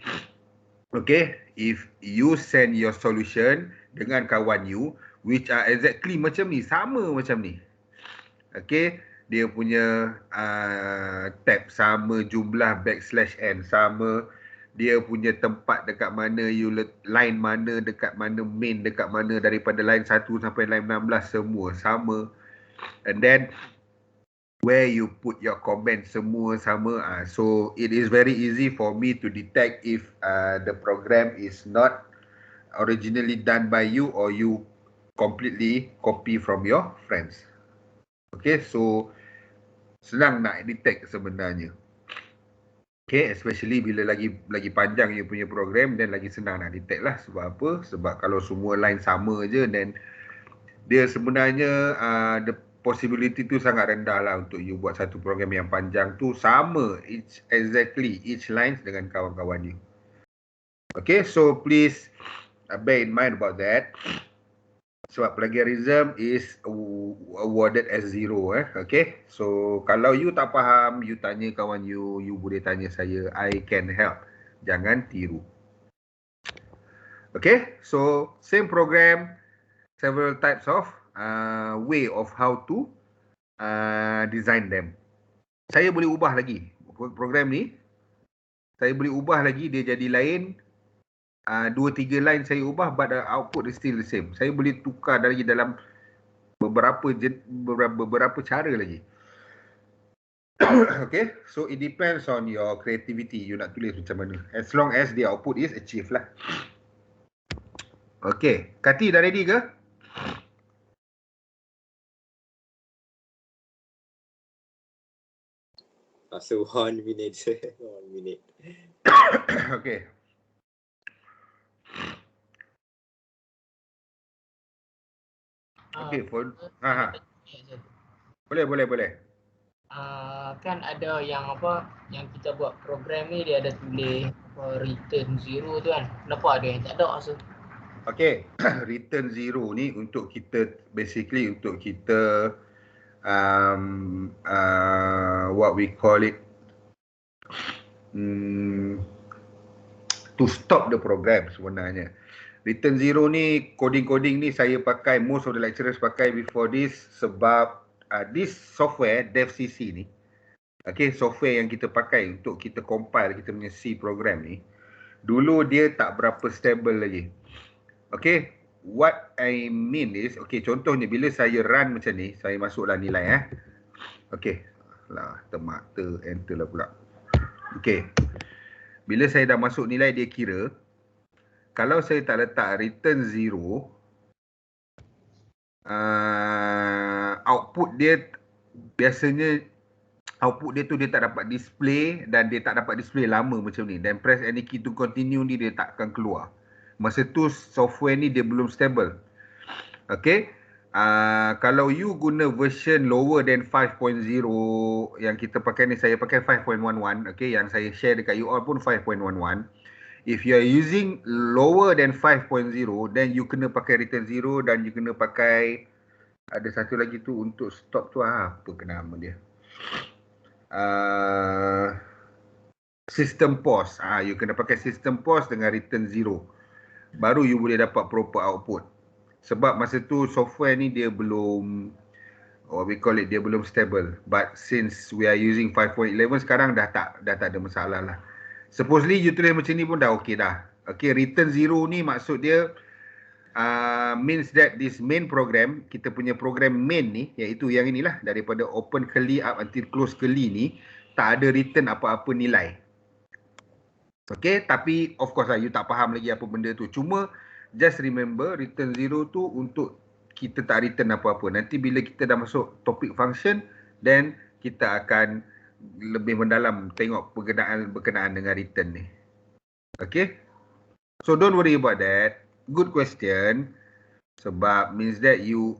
Okay, if you send your solution dengan kawan you which are exactly macam ni, sama macam ni, okay, dia punya tab sama, jumlah \n sama, dia punya tempat dekat mana, you line mana, dekat mana main, dekat mana, daripada line 1 sampai line 16 semua sama, and then where you put your comment semua sama. So it is very easy for me to detect if the program is not originally done by you or you completely copy from your friends. Okay, so senang nak detect sebenarnya. Okay, especially bila lagi panjang you punya program, then lagi senang nak detect lah. Sebab apa? Sebab kalau semua line sama je, then dia sebenarnya the possibility tu sangat rendah lah untuk you buat satu program yang panjang tu sama exactly each lines dengan kawan-kawan you. Okay, so please bear in mind about that. Sebab plagiarism is awarded as 0. Okay, so kalau you tak faham, you tanya kawan you, you boleh tanya saya, I can help. Jangan tiru. Okay, so same program, several types of way of how to design them. Saya boleh ubah lagi program ni. Saya boleh ubah lagi dia jadi lain. 2-3 line saya ubah, but the output is still the same. Saya boleh tukar lagi dalam beberapa cara lagi. Okay, so it depends on your creativity. You nak tulis macam mana, as long as the output is achieved lah. Okay, Kati dah ready ke? So 1 minute. 1 minute. Okay. Okay, for boleh. Kan ada yang apa, yang kita buat program ni dia ada tulis return 0 tu kan. Kenapa ada yang tak ada rasa? Okay, return 0 ni untuk kita, basically untuk kita what we call it, to stop the program sebenarnya. Return 0 ni, coding ni saya pakai, most of the lecturers pakai before this, sebab this software DevCC ni, okay, software yang kita pakai untuk kita compile kita punya C program ni, dulu dia tak berapa stable lagi. Okay, what I mean is, okay, contohnya bila saya run macam ni, saya masuklah nilai Okay, lah enter lah pula. Okay, bila saya dah masuk nilai dia kira, kalau saya tak letak return 0, output dia biasanya output dia tu dia tak dapat display dan dia tak dapat display lama macam ni. Dan press any key to continue ni dia tak akan keluar. Masa tu software ni dia belum stable. Okay. Kalau you guna version lower than 5.0 yang kita pakai ni, saya pakai 5.11. Okay. Yang saya share dekat you all pun 5.11. If you are using lower than 5.0, then you kena pakai return 0 dan you kena pakai ada satu lagi tu untuk stop tu apa nama dia? System pause. You kena pakai system pause dengan return 0. Baru you boleh dapat proper output. Sebab masa tu software ni dia belum dia belum stable. But since we are using 5.11 sekarang dah tak ada masalah lah. Supposedly you tulis macam ni pun dah okey dah. Okay, return 0 ni maksud dia means that this main program, kita punya program main ni, iaitu yang inilah, daripada open curly up until close curly ni, tak ada return apa-apa nilai. Okay, tapi of course lah, you tak faham lagi apa benda tu. Cuma, just remember, return 0 tu untuk kita tak return apa-apa. Nanti bila kita dah masuk topik function, then kita akan lebih mendalam tengok berkenaan dengan return ni. Okay, so don't worry about that. Good question. Sebab means that you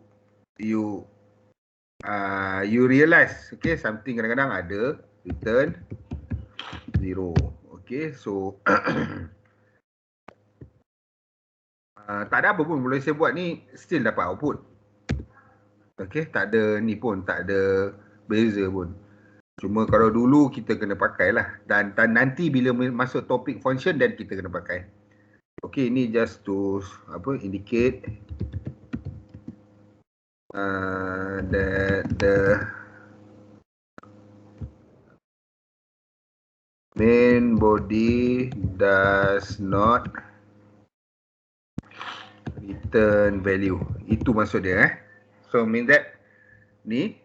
realize, okay, something kadang-kadang ada return 0. Okay, so tak ada apa pun boleh saya buat ni, still dapat output. Okay, tak ada ni pun, tak ada beza pun. Cuma kalau dulu kita kena pakai lah. Dan nanti bila masuk topik function, dan kita kena pakai. Okay, ini just to indicate that the main body does not return value. Itu maksud dia. So mean that ni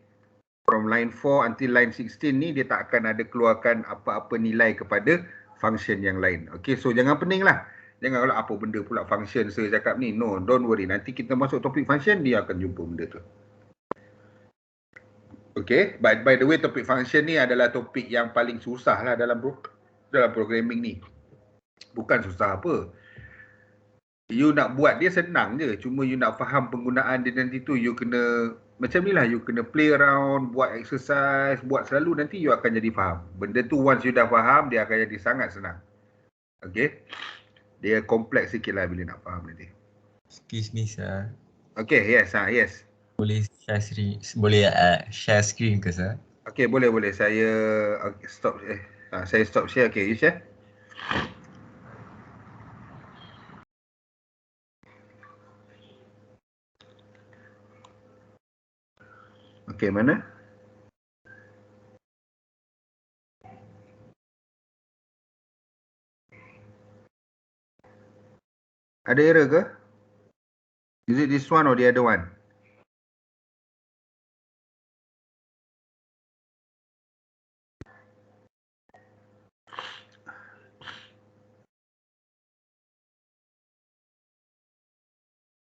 from line 4 until line 16 ni dia tak akan ada keluarkan apa-apa nilai kepada function yang lain. Okay, so jangan pening lah. Jangan apa benda pula function saya cakap ni. No, don't worry. Nanti kita masuk topik function, dia akan jumpa benda tu. Okay, by the way, topik function ni adalah topik yang paling susah lah dalam programming ni. Bukan susah apa. You nak buat dia senang je. Cuma you nak faham penggunaan dia nanti tu, you kena macam ni lah. You kena play around, buat exercise, buat selalu, nanti you akan jadi faham. Benda tu once you dah faham, dia akan jadi sangat senang. Okay. Dia kompleks sikit lah bila nak faham nanti. Excuse me, sir. Okay, yes, yes. Boleh share screen ke, sir? Okay, boleh. Saya stop. Saya stop share. Okay, you share. Okay, mana? Ada error ke? Is it this one or the other one?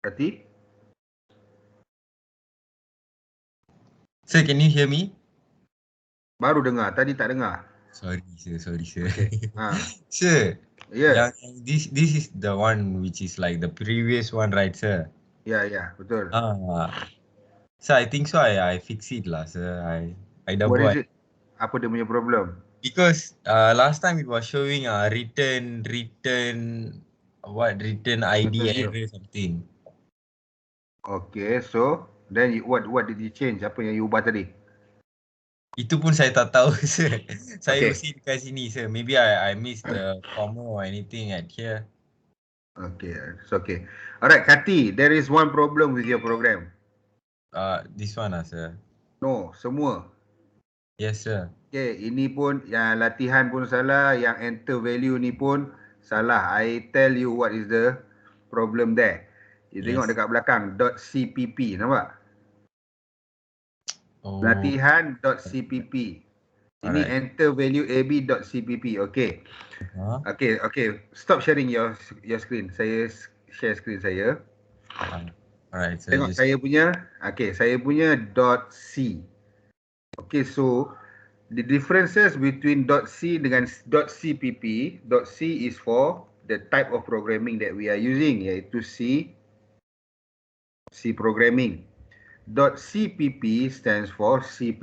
Berarti? Sir, can you hear me? Baru dengar, tadi tak dengar. Sorry, sir. Okay. Sir, Yes. this is the one which is like the previous one, right, sir? Ya, betul. Sir, I think so. I fix it lah, sir. I dah What buat. is it? Apa dia punya problem? Because last time it was showing return ID error something. Okay, so then what did you change? Apa yang you ubah tadi? Itu pun saya tak tahu, sir. Saya Okay. mesti dekat sini, sir. Maybe I missed the comma or anything at here. Okay, it's okay. Alright, Kati, there is one problem with your program. This one sir. No, semua. Yes, sir. Okay, ini pun yang latihan pun salah, yang enter value ni pun salah. I tell you what is the problem there. You tengok Yes. dekat belakang .cpp, nampak? Oh, Latihan.cpp. Ini alright. enter value ab.cpp. Okay. Huh? Okay. Stop sharing your screen. Saya share screen saya. Alright, so Tengok just saya punya. Okay, saya punya .c. Okay, so the differences between .c dengan .cpp. .c is for the type of programming that we are using, iaitu C programming. .cpp stands for C++.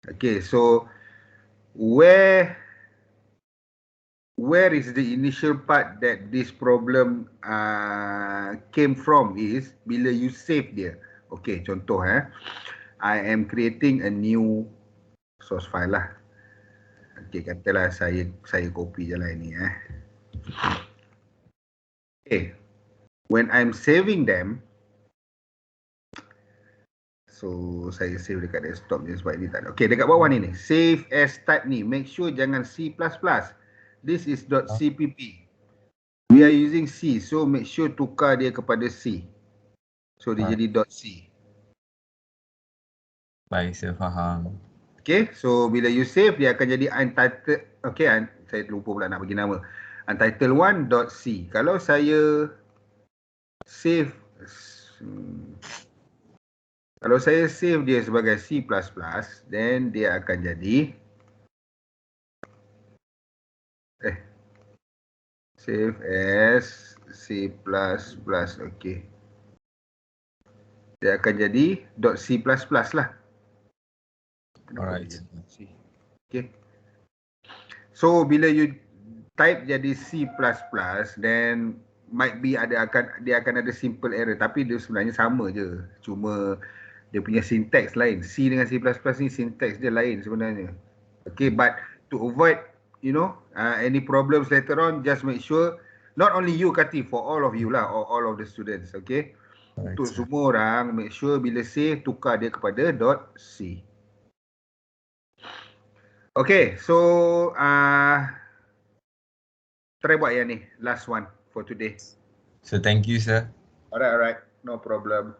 Okay, so where is the initial part that this problem came from is bila you save dia. Okay, contoh I am creating a new source file lah. Okay, katalah saya copy je lah ini Okay, when I'm saving them, so saya save dekat desktop je sebab ini tak ada. Okay, dekat bawah ni save as type ni, make sure jangan C++. This is .cpp. We are using C, so make sure tukar dia kepada C. So dia jadi .c. baik, saya faham. Okay, so bila you save dia akan jadi untitled. Okay, saya lupa pula nak bagi nama. Untitled1.c. Kalau saya save dia sebagai C++, then dia akan jadi save as C++. Okay. Dia akan jadi .c++ lah. Alright. Okay. So bila you type jadi C++, then might be dia akan ada simple error, tapi dia sebenarnya sama je. Cuma dia punya syntax lain. C dengan C++ ni syntax dia lain sebenarnya. Okay, but to avoid any problems later on, just make sure not only you Kati, for all of you lah, or all of the students, okay? Untuk semua orang, make sure bila save tukar dia kepada .c. Okay, so try buat yang ni, last one for today. So thank you, sir. Alright, no problem.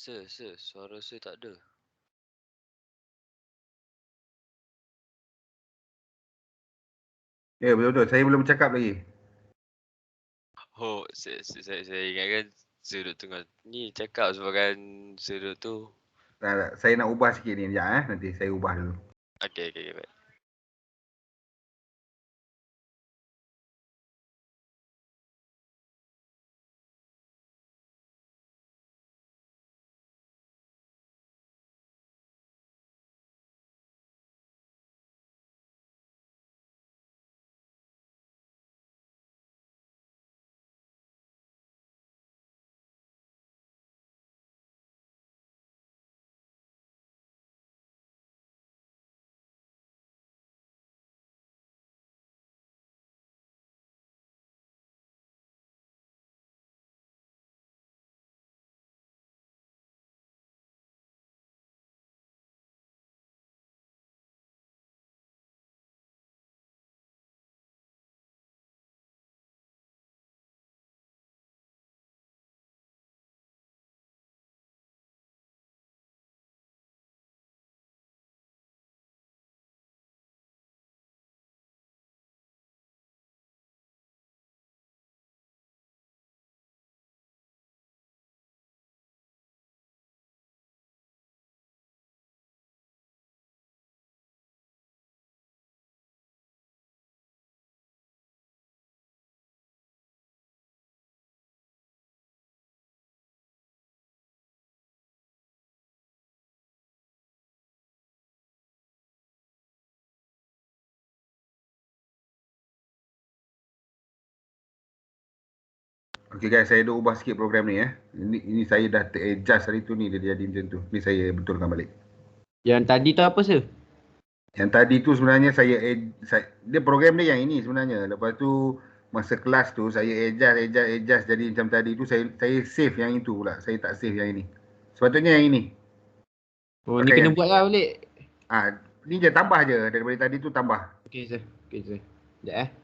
Suara saya tak ada. Ya, betul-betul. Saya belum cakap lagi. Oh, saya ingatkan sudut tengah ni cakap sebabkan sudut tu. Tak, saya nak ubah sikit ni. Sekejap nanti saya ubah dulu. Okay, baik. Okay guys, saya dah ubah sikit program ni ya. Ini saya dah adjust hari tu ni dia jadi macam tu. Ni saya betulkan balik. Yang tadi tu apa sir? Yang tadi tu sebenarnya dia program dia yang ini sebenarnya. Lepas tu masa kelas tu saya adjust jadi macam tadi tu saya save yang itu pula. Saya tak save yang ini. Sepatutnya yang ini. Oh ni kena buat lah balik. Ni je tambah je daripada tadi tu tambah. Okay sir. Sekejap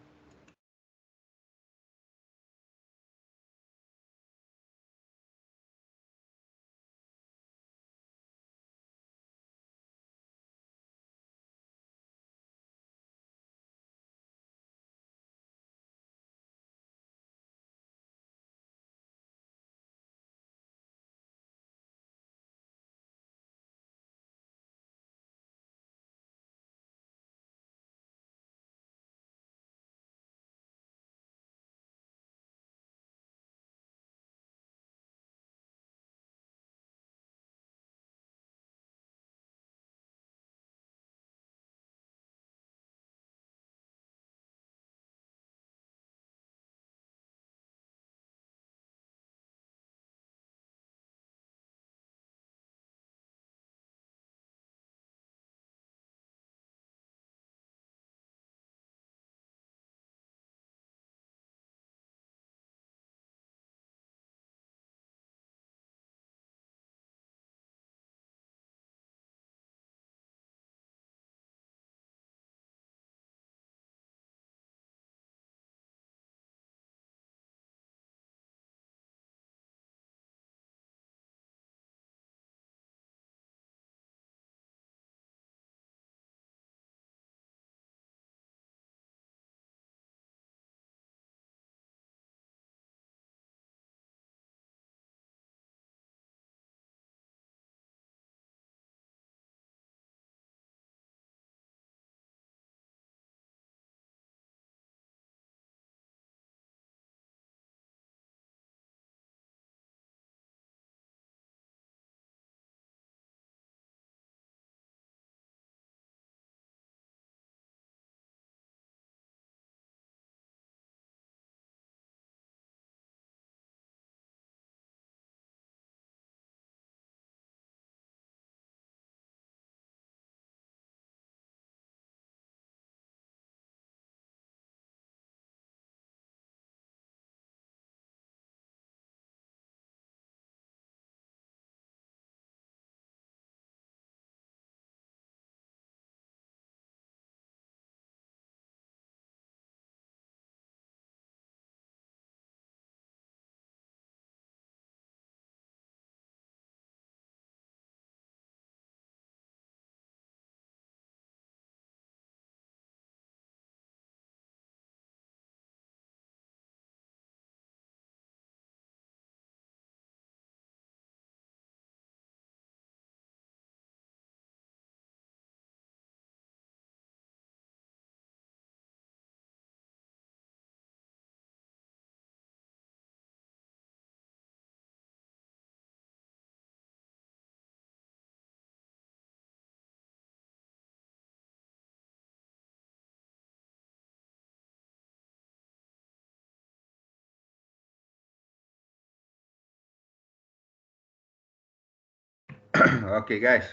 Okay guys,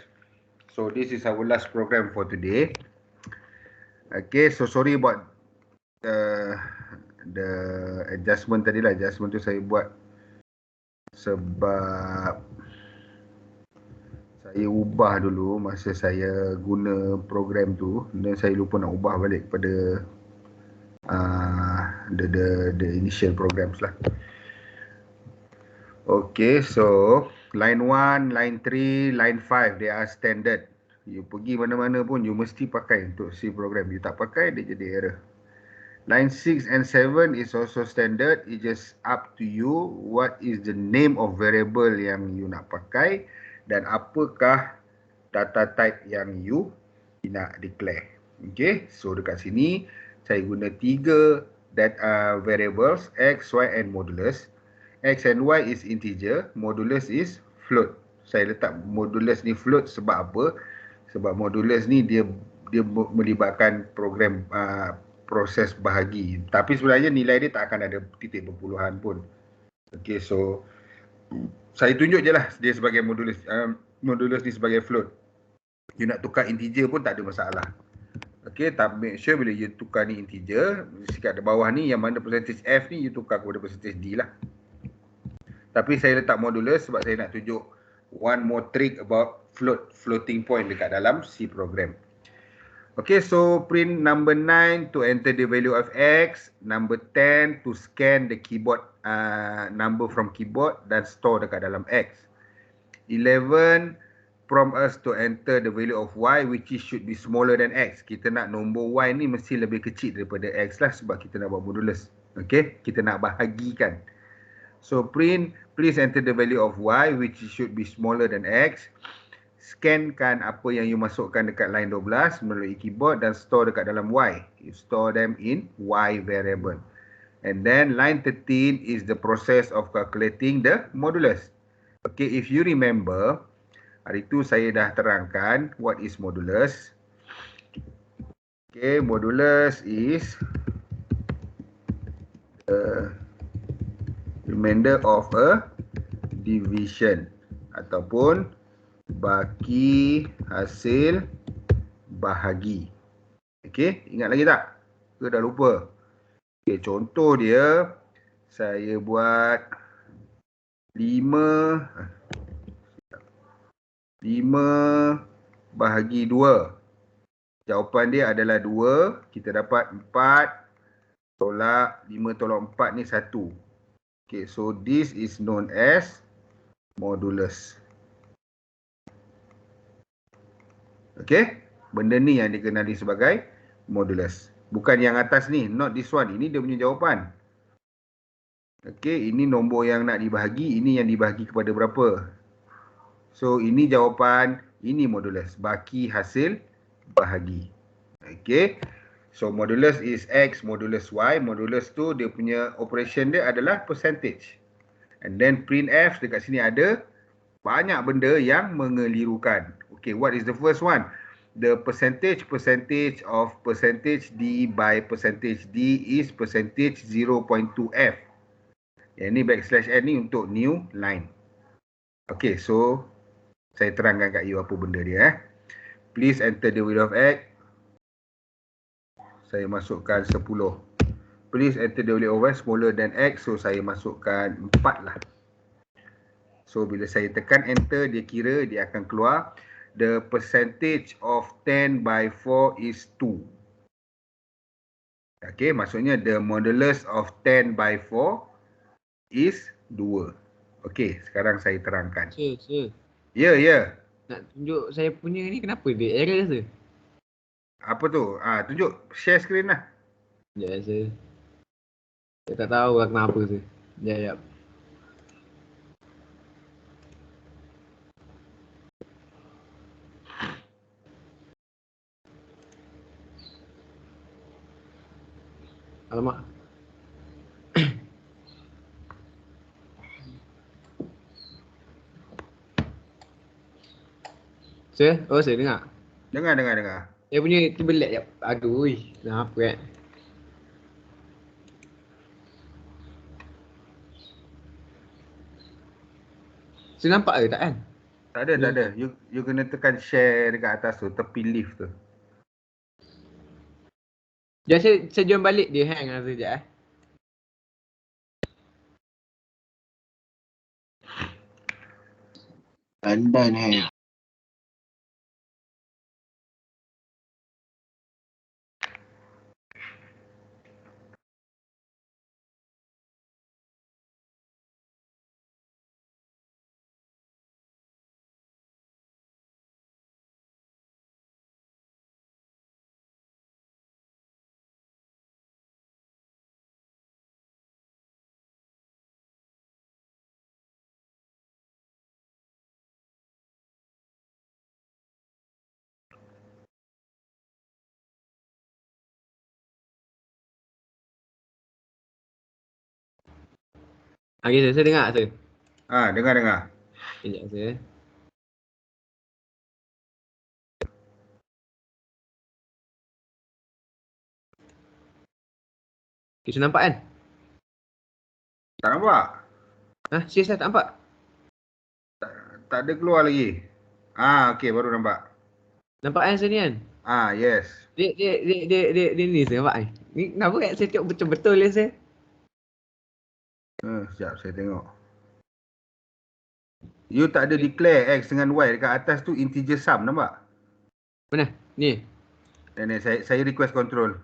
so this is our last program for today. Okay, so sorry about the adjustment tadi lah. Adjustment tu saya buat sebab saya ubah dulu masa saya guna program tu, dan saya lupa nak ubah balik kepada the initial programs lah. Okay, so line 1, line 3, line 5 they are standard. You pergi mana-mana pun you mesti pakai untuk C program. You tak pakai dia jadi error. Line 6 and 7 is also standard. It just up to you what is the name of variable yang you nak pakai dan apakah data type yang you nak declare. Okay, so dekat sini saya guna 3 variables x, y and modulus. X and y is integer, modulus is float. Saya letak modulus ni float sebab apa? Sebab modulus ni dia melibatkan program proses bahagi. Tapi sebenarnya nilai dia tak akan ada titik perpuluhan pun. Okay, so saya tunjuk je lah dia sebagai modulus. Modulus ni sebagai float. You nak tukar integer pun tak ada masalah. Okay, tapi make sure bila you tukar ni integer, sikat di bawah ni yang mana percentage F ni you tukar kepada percentage D lah. Tapi saya letak modulus sebab saya nak tunjuk one more trick about floating point dekat dalam C program. Okay, so print number 9 to enter the value of X, number 10 to scan the keyboard number from keyboard dan store dekat dalam X. 11 prompt us to enter the value of Y which is should be smaller than X. Kita nak nombor Y ni mesti lebih kecil daripada X lah sebab kita nak buat modulus. Okay, kita nak bahagikan. So print, please enter the value of Y which should be smaller than X. Scankan apa yang you masukkan dekat line 12 melalui keyboard dan store dekat dalam Y. You store them in Y variable. And then line 13 is the process of calculating the modulus. Okay, if you remember, hari tu saya dah terangkan what is modulus. Okay, modulus is the remainder of a division ataupun baki hasil bahagi. Okey, ingat lagi tak? Ke dah lupa? Okey, contoh dia saya buat 5 bahagi 2. Jawapan dia adalah 2. Kita dapat 4 tolak 5 tolak 4 ni 1. Okay, so this is known as modulus. Okay, benda ni yang dikenali sebagai modulus. Bukan yang atas ni, not this one. Ini dia punya jawapan. Okay, ini nombor yang nak dibahagi, ini yang dibahagi kepada berapa. So, ini jawapan, ini modulus. Baki hasil bahagi. Okay, so modulus is X, modulus Y. Modulus tu dia punya operation dia adalah percentage. And then printf dekat sini ada banyak benda yang mengelirukan. Okay, what is the first one? The percentage of percentage D by percentage D is percentage 0.2F. Yang ni backslash N ni untuk new line. Okay, so saya terangkan kat you apa benda dia. Please enter the value of X. Saya masukkan 10. Please enter the value of Y smaller than X. So saya masukkan 4 lah. So bila saya tekan enter, dia kira dia akan keluar the percentage of 10 by 4 is 2. Okay, maksudnya the modulus of 10 by 4 is 2. Okay, sekarang saya terangkan. Sir. Ya. Nak tunjuk saya punya ni kenapa dia error sir? Apa tu? Tunjuk share screen lah. Ya sir. Saya tak tahu lah kenapa sir. Ya. Alamak. Sir? Oh, saya dengar. Dengar. Dia punya tu belat jap. Aduh, kenapa kan? Saya nampak ke tak kan? Tak ada. You kena tekan share dekat atas tu, tepi lift tu. Jadi saya join balik dia hang lah sekejap Andan hang. Okay, saya dengar tu. Dengar. Sekejap saya. Kita nampak kan? Tak nampak? Serius tak nampak? Tak ada keluar lagi. Okey, baru nampak. Nampak kan saya ni kan? Yes. Dia ni saya nampak kan? Ni kenapa kan saya tengok betul-betul lah saya? Sekejap saya tengok. You tak ada declare X dengan Y dekat atas tu integer sum, nampak? Mana? Ni? Ni saya request control.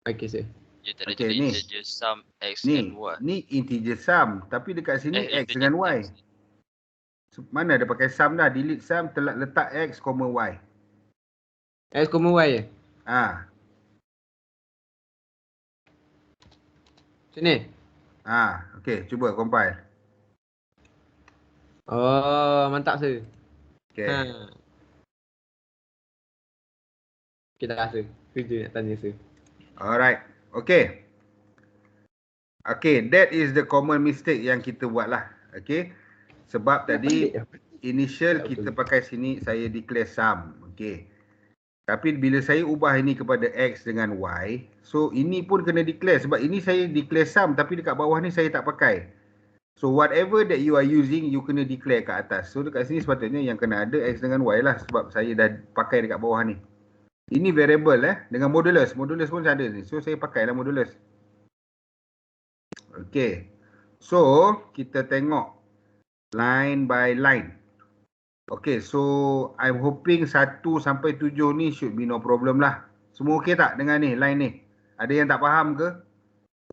Okay sir. Dia tak ada Okay, jadi ni. integer sum X Ni, and Y. ni integer sum, tapi dekat sini X integer dengan Y. X. Mana ada pakai sum dah, delete sum, letak X, Y. X, Y je? Sini? Okay, cuba compile. Oh, mantap sir. Okay. Kita rasa. Kerja nak tanya sir. Alright, okay. Okay, that is the common mistake yang kita buat lah. Okay. Sebab tadi initial kita pakai sini saya declare sum. Okay. Tapi bila saya ubah ini kepada X dengan Y, so ini pun kena declare. Sebab ini saya declare sum tapi dekat bawah ni saya tak pakai. So whatever that you are using, you kena declare kat atas. So dekat sini sepatutnya yang kena ada X dengan Y lah. Sebab saya dah pakai dekat bawah ni. Ini variable dengan modulus. Modulus pun ada ni. So saya pakailah modulus. Okay. So kita tengok line by line. Okay, so I'm hoping 1 sampai 7 ni should be no problem lah. Semua okey tak dengan ni, line ni? Ada yang tak faham ke?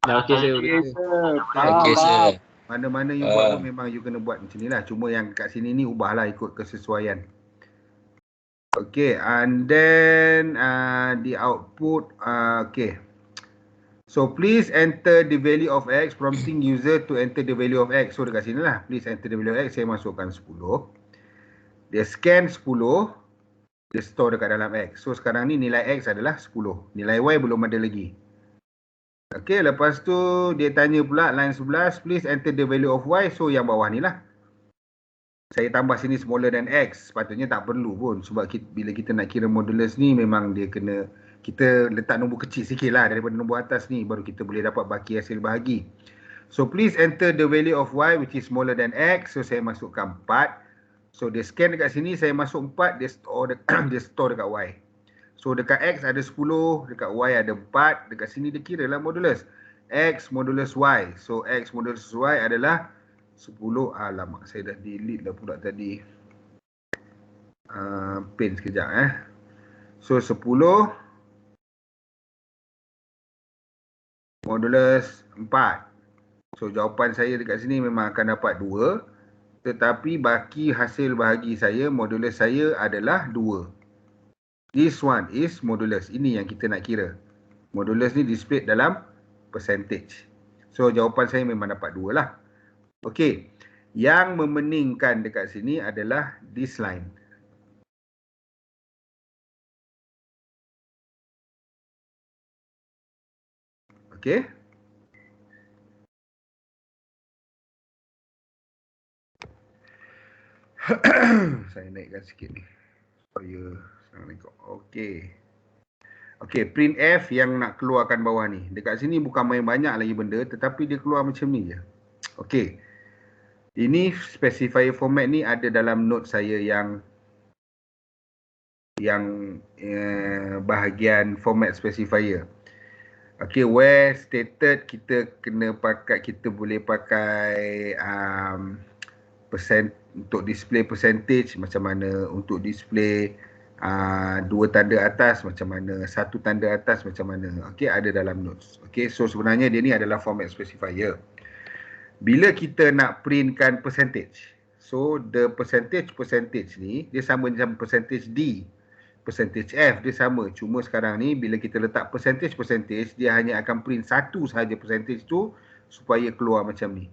Dah okey sir. Okay sir. Mana-mana you buat pun memang you kena buat macam ni lah. Cuma yang kat sini ni ubahlah ikut kesesuaian. Okay, and then the output, okay. So please enter the value of X, prompting user to enter the value of X. So dekat sini lah, please enter the value of X, saya masukkan 10. Dia scan 10, dia store dekat dalam X. So sekarang ni nilai X adalah 10. Nilai Y belum ada lagi. Okay, lepas tu dia tanya pula line 11, please enter the value of Y. So yang bawah ni lah. Saya tambah sini smaller than X. Sepatutnya tak perlu pun. Sebab bila kita nak kira modulus ni memang dia kena, kita letak nombor kecil sikit lah daripada nombor atas ni. Baru kita boleh dapat baki hasil bahagi. So please enter the value of Y which is smaller than X. So saya masukkan 4. So dia scan dekat sini, saya masuk 4, dia store dekat Y. So dekat X ada 10, dekat Y ada 4, dekat sini dia kira lah modulus. X modulus Y. So X modulus Y adalah 10. Alamak, saya dah delete dah pula tadi. Pen sekejap So 10 modulus 4. So jawapan saya dekat sini memang akan dapat 2. Tetapi baki hasil bahagi saya, modulus saya adalah 2. This one is modulus. Ini yang kita nak kira. Modulus ni display dalam percentage. So jawapan saya memang dapat 2 lah. Okey. Yang memeningkan dekat sini adalah this line. Okey. Saya naikkan sikit ni supaya senang tengok. Okey. Okey, printf yang nak keluarkan bawah ni. Dekat sini bukan main banyak lagi benda, tetapi dia keluar macam ni je. Okey. Ini specifier format ni ada dalam note saya yang bahagian format specifier. Okay, where stated kita boleh pakai untuk display percentage macam mana, untuk display 2 tanda atas macam mana, 1 tanda atas macam mana. Okay, ada dalam notes. Okay, so sebenarnya dia ni adalah format specifier. Bila kita nak printkan percentage, so the percentage ni dia sama macam percentage D, percentage F dia sama. Cuma sekarang ni bila kita letak percentage dia hanya akan print satu sahaja percentage tu supaya keluar macam ni.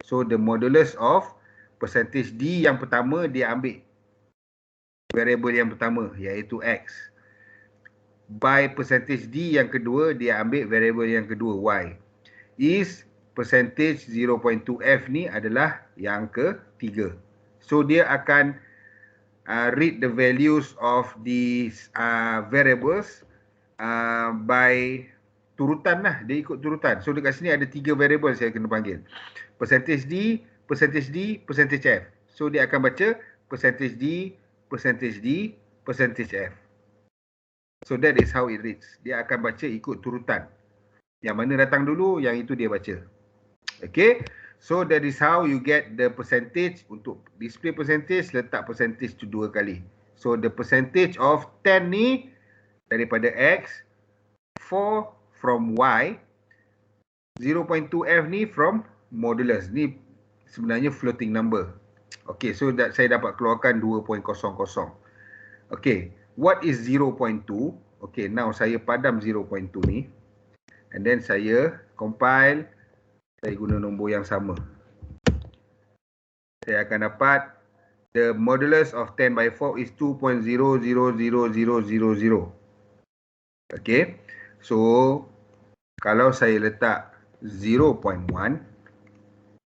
So the modulus of percentage D yang pertama dia ambil variable yang pertama iaitu X. By percentage D yang kedua dia ambil variable yang kedua Y. Is percentage 0.2F ni adalah yang ketiga. So dia akan read the values of these variables by turutan lah. Dia ikut turutan. So dekat sini ada 3 variable saya kena panggil. Percentage D, percentage D, percentage F. So dia akan baca percentage D, percentage D, percentage F. So that is how it reads. Dia akan baca ikut turutan. Yang mana datang dulu, yang itu dia baca. Okay. So that is how you get the percentage. Untuk display percentage, letak percentage tu 2 kali. So the percentage of 10 ni daripada X, 4 from Y, 0.2F ni from modulus. Ni sebenarnya floating number. Okay, so saya dapat keluarkan 2.00. Okay, what is 0.2? Okay, now saya padam 0.2 ni. And then saya compile. Saya guna nombor yang sama. Saya akan dapat the modulus of 10 by 4 is 2.000000. Okay. So kalau saya letak 0.1,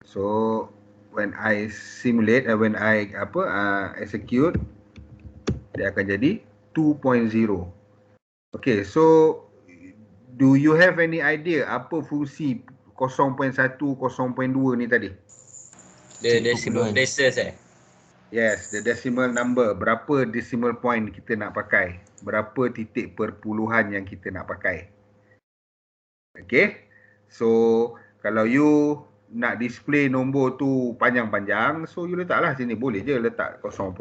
so when I simulate, when I execute, dia akan jadi 2.0. Okay, so do you have any idea apa fungsi 0.1, 0.2 ni tadi? The decimal places Yes, the decimal number. Berapa decimal point kita nak pakai? Berapa titik perpuluhan yang kita nak pakai? Okay. So, kalau you nak display nombor tu panjang-panjang, so you letaklah sini. Boleh je letak 0.8.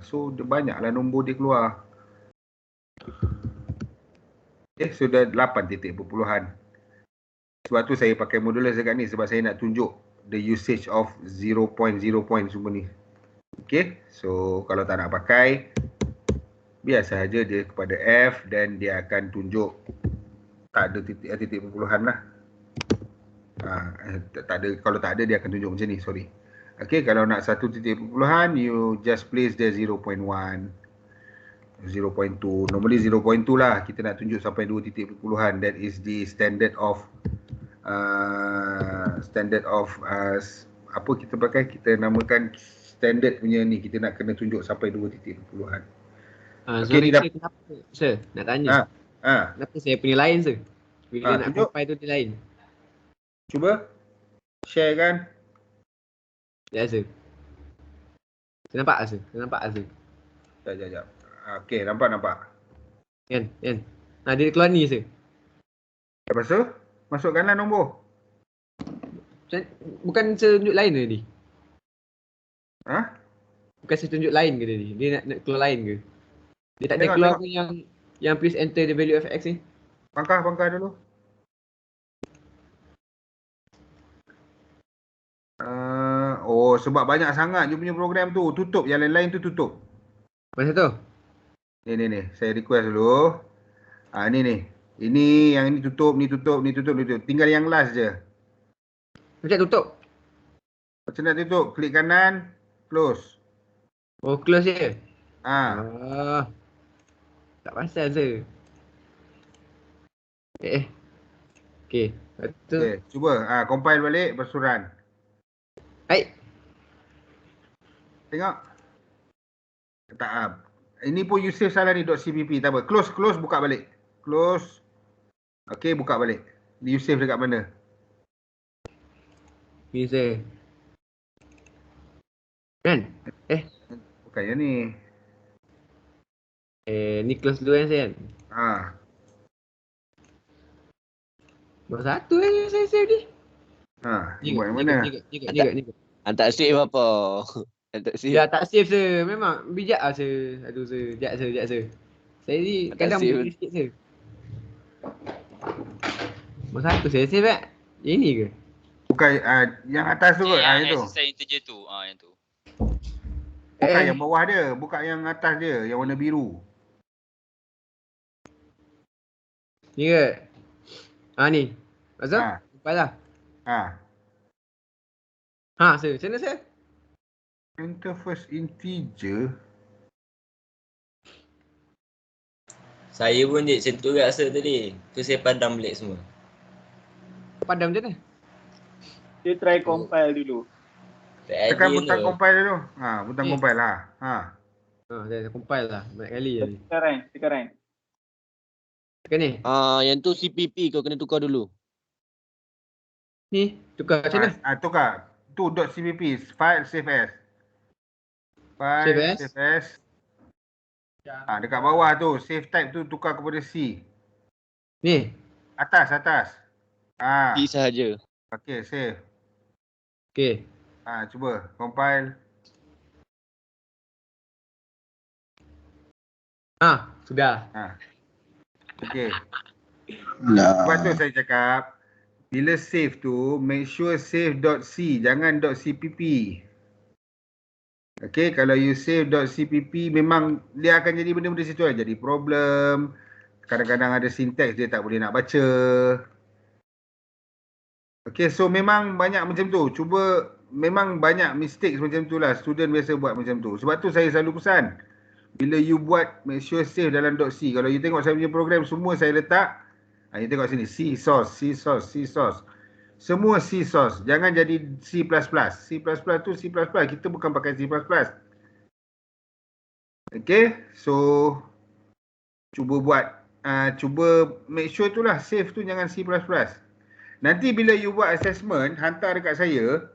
So, dia banyaklah nombor dia keluar. Okay, so dah 8 titik perpuluhan. Sebab tu saya pakai modulus dekat ni. Sebab saya nak tunjuk the usage of 0 point semua ni. Okay. So kalau tak nak pakai, biasa saja dia kepada F. Dan dia akan tunjuk tak ada titik perpuluhan lah. Tak ada, kalau tak ada dia akan tunjuk macam ni. Sorry. Okay. Kalau nak satu titik perpuluhan, you just place there 0.1, 0.2. Normally 0.2 lah. Kita nak tunjuk sampai 2 titik perpuluhan. That is the standard of apa kita pakai, kita namakan standard punya ni. Kita nak kena tunjuk sampai 2 titik perpuluhan. Sorry, kenapa sir nak tanya, kenapa saya punya lain sir bila nak compile tu dia lain? Cuba share kan. Ya sir, saya nampak sir, Sekejap. Okay, nampak kan. Dia keluar ni sir. Lepas tu masukkanlah nombor. Bukan saya tunjuk lain ke tadi? Bukan saya tunjuk lain ke tadi? Dia nak keluar lain ke? Dia tak ada keluar ke yang please enter the value of X ni? Pangkah dulu. Sebab banyak sangat you punya program tu. Tutup, yang lain-lain tu tutup. Mana tu? Ni. Saya request dulu. Ni. Ini yang ini tutup, ni tutup. Tinggal yang last je. Macam tutup? Macam nak tutup, klik kanan, close. Oh, close je? Tak pasal je. Okay. Okay, cuba compile balik, bersuran. Baik. Tengok. Tak. Ini pun you save salah ni .cpp, tak apa. Close, buka balik. Close. Okay, buka balik. You save dekat mana? Ni sir. Kan? Bukan yang ni. Ni close dulu kan Sen? Nombor 1 saya save ni. You buat yang mana? Ni ke. Tak save apa? Tak save. Ya tak save sir. Memang bijak lah sir. Aduh sir. Sekejap sir. Saya ni Tak kadang save. boleh sikit sir. Nombor 1 saya save tak? Yang ni ke? Bukan yang atas tu kot. Yang Itu. exercise integer tu. Yang tu. Bukan yang bawah dia. Bukan yang atas dia. Yang warna biru. Ni ke? Ni. Azam? Lepas lah. Sir. Macam mana sir? Enter first integer. Saya pun je macam tu rasa tadi. Tu saya padam balik semua. Padam macam mana? Dia try compile dulu. Tekan butang compile dulu. Butang compile lah. Saya compile lah. Banyak kali tadi. Tekan rank. Tekan ni? Yang tu CPP kau kena tukar dulu. Ni? Tukar macam mana? Tukar. Tu .cpp. File save as. File save as. Dekat bawah tu. Save type tu tukar kepada C. Ni? Atas. C sahaja. Okay, save. Okay. Cuba compile. Sudah. Okay. Sebab tu saya cakap, bila save tu, make sure save.c, jangan .cpp. Okay, kalau you save .cpp, memang dia akan jadi benda-benda situ lah. Jadi problem. Kadang-kadang ada syntax dia tak boleh nak baca. Okay, so memang banyak macam tu. Cuba, memang banyak mistakes macam tu lah. Student biasa buat macam tu. Sebab tu saya selalu pesan. Bila you buat, make sure save dalam .c. Kalau you tengok saya punya program, semua saya letak. You tengok sini, C source. Semua C source. Jangan jadi C++. C++ tu C++. Kita bukan pakai C++. Okay, so cuba buat. Cuba make sure tu lah. Save tu jangan C++. Nanti bila you buat assessment, hantar dekat saya.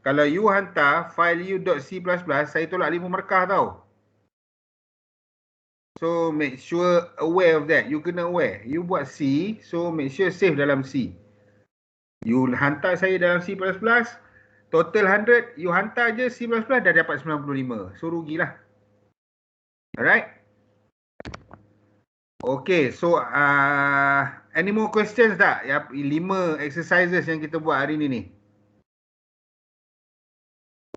Kalau you hantar file you .c++, saya tolak 5 markah tau. So make sure aware of that. You kena aware. You buat C, so make sure save dalam C. You hantar saya dalam C++, total 100, you hantar je C++, dah dapat 95. So rugilah. Alright? Okay, so any more questions tak? 5 exercises yang kita buat hari ni.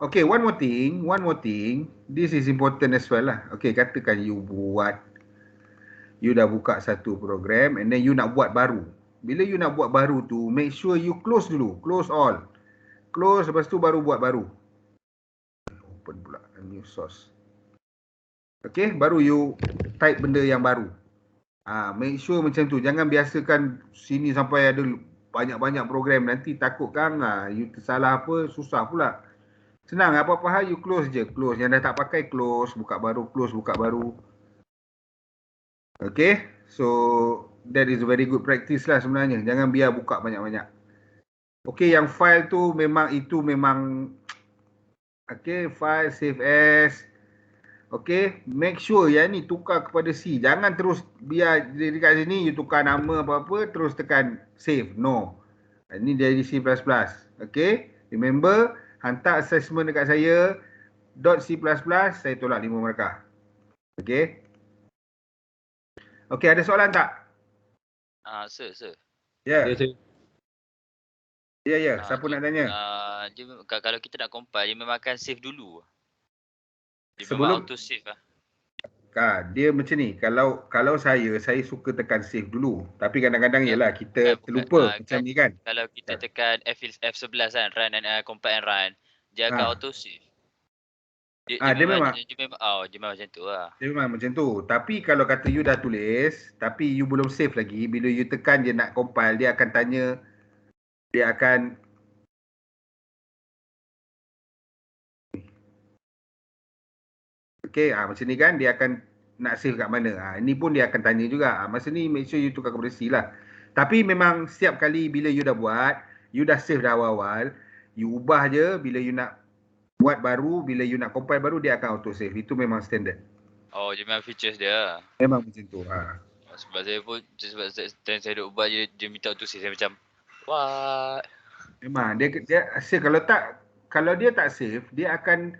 Okay, one more thing. This is important as well lah. Okay, katakan you dah buka satu program and then you nak buat baru. Bila you nak buat baru tu, make sure you close dulu. Close all. Close, lepas tu baru buat baru. Open pula, new source. Okay, baru you type benda yang baru. Make sure macam tu. Jangan biasakan sini sampai ada banyak-banyak program. Nanti takut kan you tersalah apa, susah pula. Senang, apa-apa hal you close je. Close. Yang dah tak pakai, close. Buka baru, close. Buka baru. Okay. So, that is a very good practice lah sebenarnya. Jangan biar buka banyak-banyak. Okay, yang file tu memang, okay, file save as. Okay, make sure yang ni tukar kepada C. Jangan terus biar dekat sini you tukar nama apa-apa, terus tekan save. No. Ini jadi C++. Okay, remember, hantar assessment dekat saya .c++, saya tolak 5 markah. Okay. Okay, ada soalan tak? Sir. Ya. Ya. Siapa nak tanya? Kalau kita nak compile, dia memang akan save dulu. Dia Sebelum memang auto save lah. Dia macam ni. Kalau saya suka tekan save dulu. Tapi kadang-kadang ialah kita terlupa macam ni kan. Kalau kita tekan F11 kan, run and compile and run, dia akan auto save. Dia memang macam tu lah. Dia memang macam tu. Tapi kalau kata you dah tulis, tapi you belum save lagi, bila you tekan je nak compile, dia akan tanya, dia akan okay, macam ni kan, dia akan nak save kat mana. Ini pun dia akan tanya juga. Masa ni make sure you tukar kepada C lah. Tapi memang setiap kali bila you dah buat, you dah save dah awal-awal, you ubah je bila you nak buat baru, bila you nak compile baru, dia akan auto save. Itu memang standard. Oh, dia memang features dia. Memang macam tu. Sebab saya pun, sebab saya duk buat dia minta auto save. Saya macam, what? Memang, dia kalau dia tak save, dia akan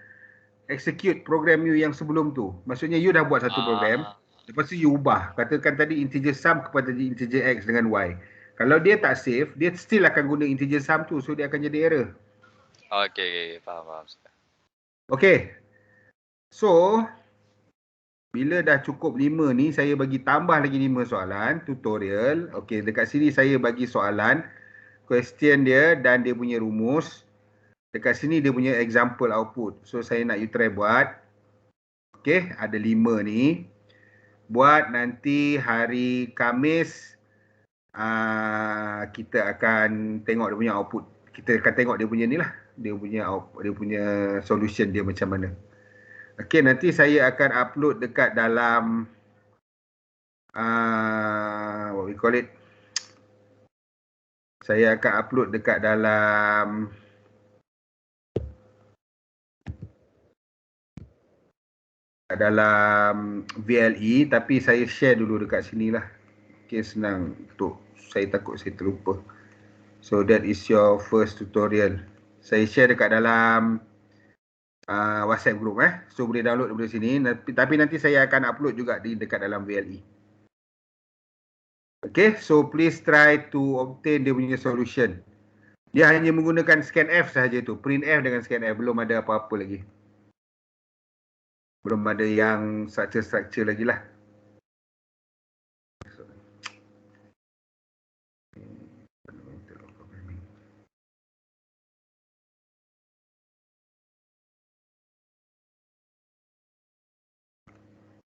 execute program you yang sebelum tu. Maksudnya you dah buat satu program, lepas tu you ubah. Katakan tadi integer sum kepada integer x dengan y. Kalau dia tak save, dia still akan guna integer sum tu. So dia akan jadi error. Okay, faham. Okay. So, bila dah cukup 5 ni, saya bagi tambah lagi 5 soalan, tutorial. Okay, dekat sini saya bagi soalan, question dia dan dia punya rumus. Dekat sini dia punya example output. So, saya nak you try buat. Okay, ada 5 ni. Buat nanti hari Khamis, kita akan tengok dia punya output. Kita akan tengok dia punya ni lah. Dia punya solution dia macam mana. Okay, nanti saya akan upload dekat dalam what we call it. Saya akan upload dekat dalam VLE, tapi saya share dulu dekat sini lah. Okay, senang untuk saya takut saya terlupa. So that is your first tutorial. Saya share dekat dalam WhatsApp group So boleh download daripada sini, tapi nanti saya akan upload juga dekat dalam VLE. Okay, so please try to obtain dia punya solution. Dia hanya menggunakan scanf sahaja tu, printf dengan scanf, belum ada apa-apa lagi. Belum ada yang structure lagi lah.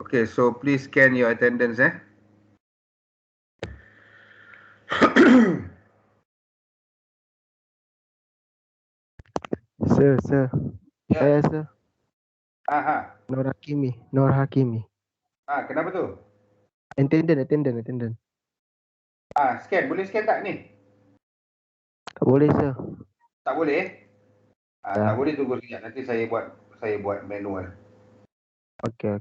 Okay, so please scan your attendance Sir. Ya. Saya sir. Nur Hakimi. Kenapa tu? Attendant. Scan, boleh scan tak ni? Tak boleh sir. Tak boleh? Tak boleh, tunggu sekejap. Nanti saya buat manual. Okay.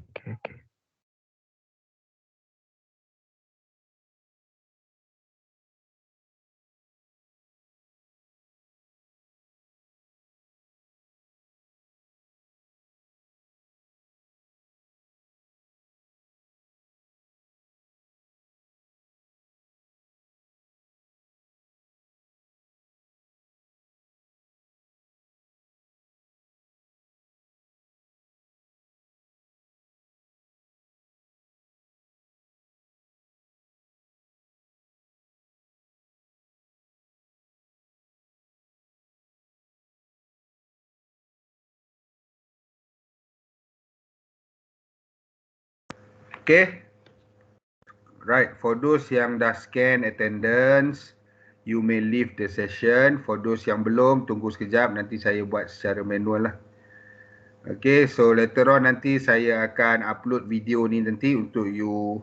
Okay. Right, for those yang dah scan attendance, you may leave the session. For those yang belum, tunggu sekejap, nanti saya buat secara manual lah. Okay, so later on nanti saya akan upload video ni nanti untuk you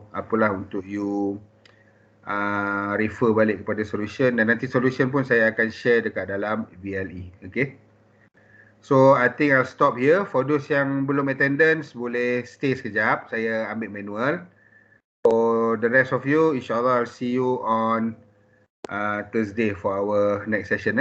refer balik kepada solution, dan nanti solution pun saya akan share dekat dalam VLE. Okay. So I think I'll stop here. For those yang belum attendance, boleh stay sekejap, saya ambil manual. For the rest of you, insyaAllah I'll see you on Thursday for our next session.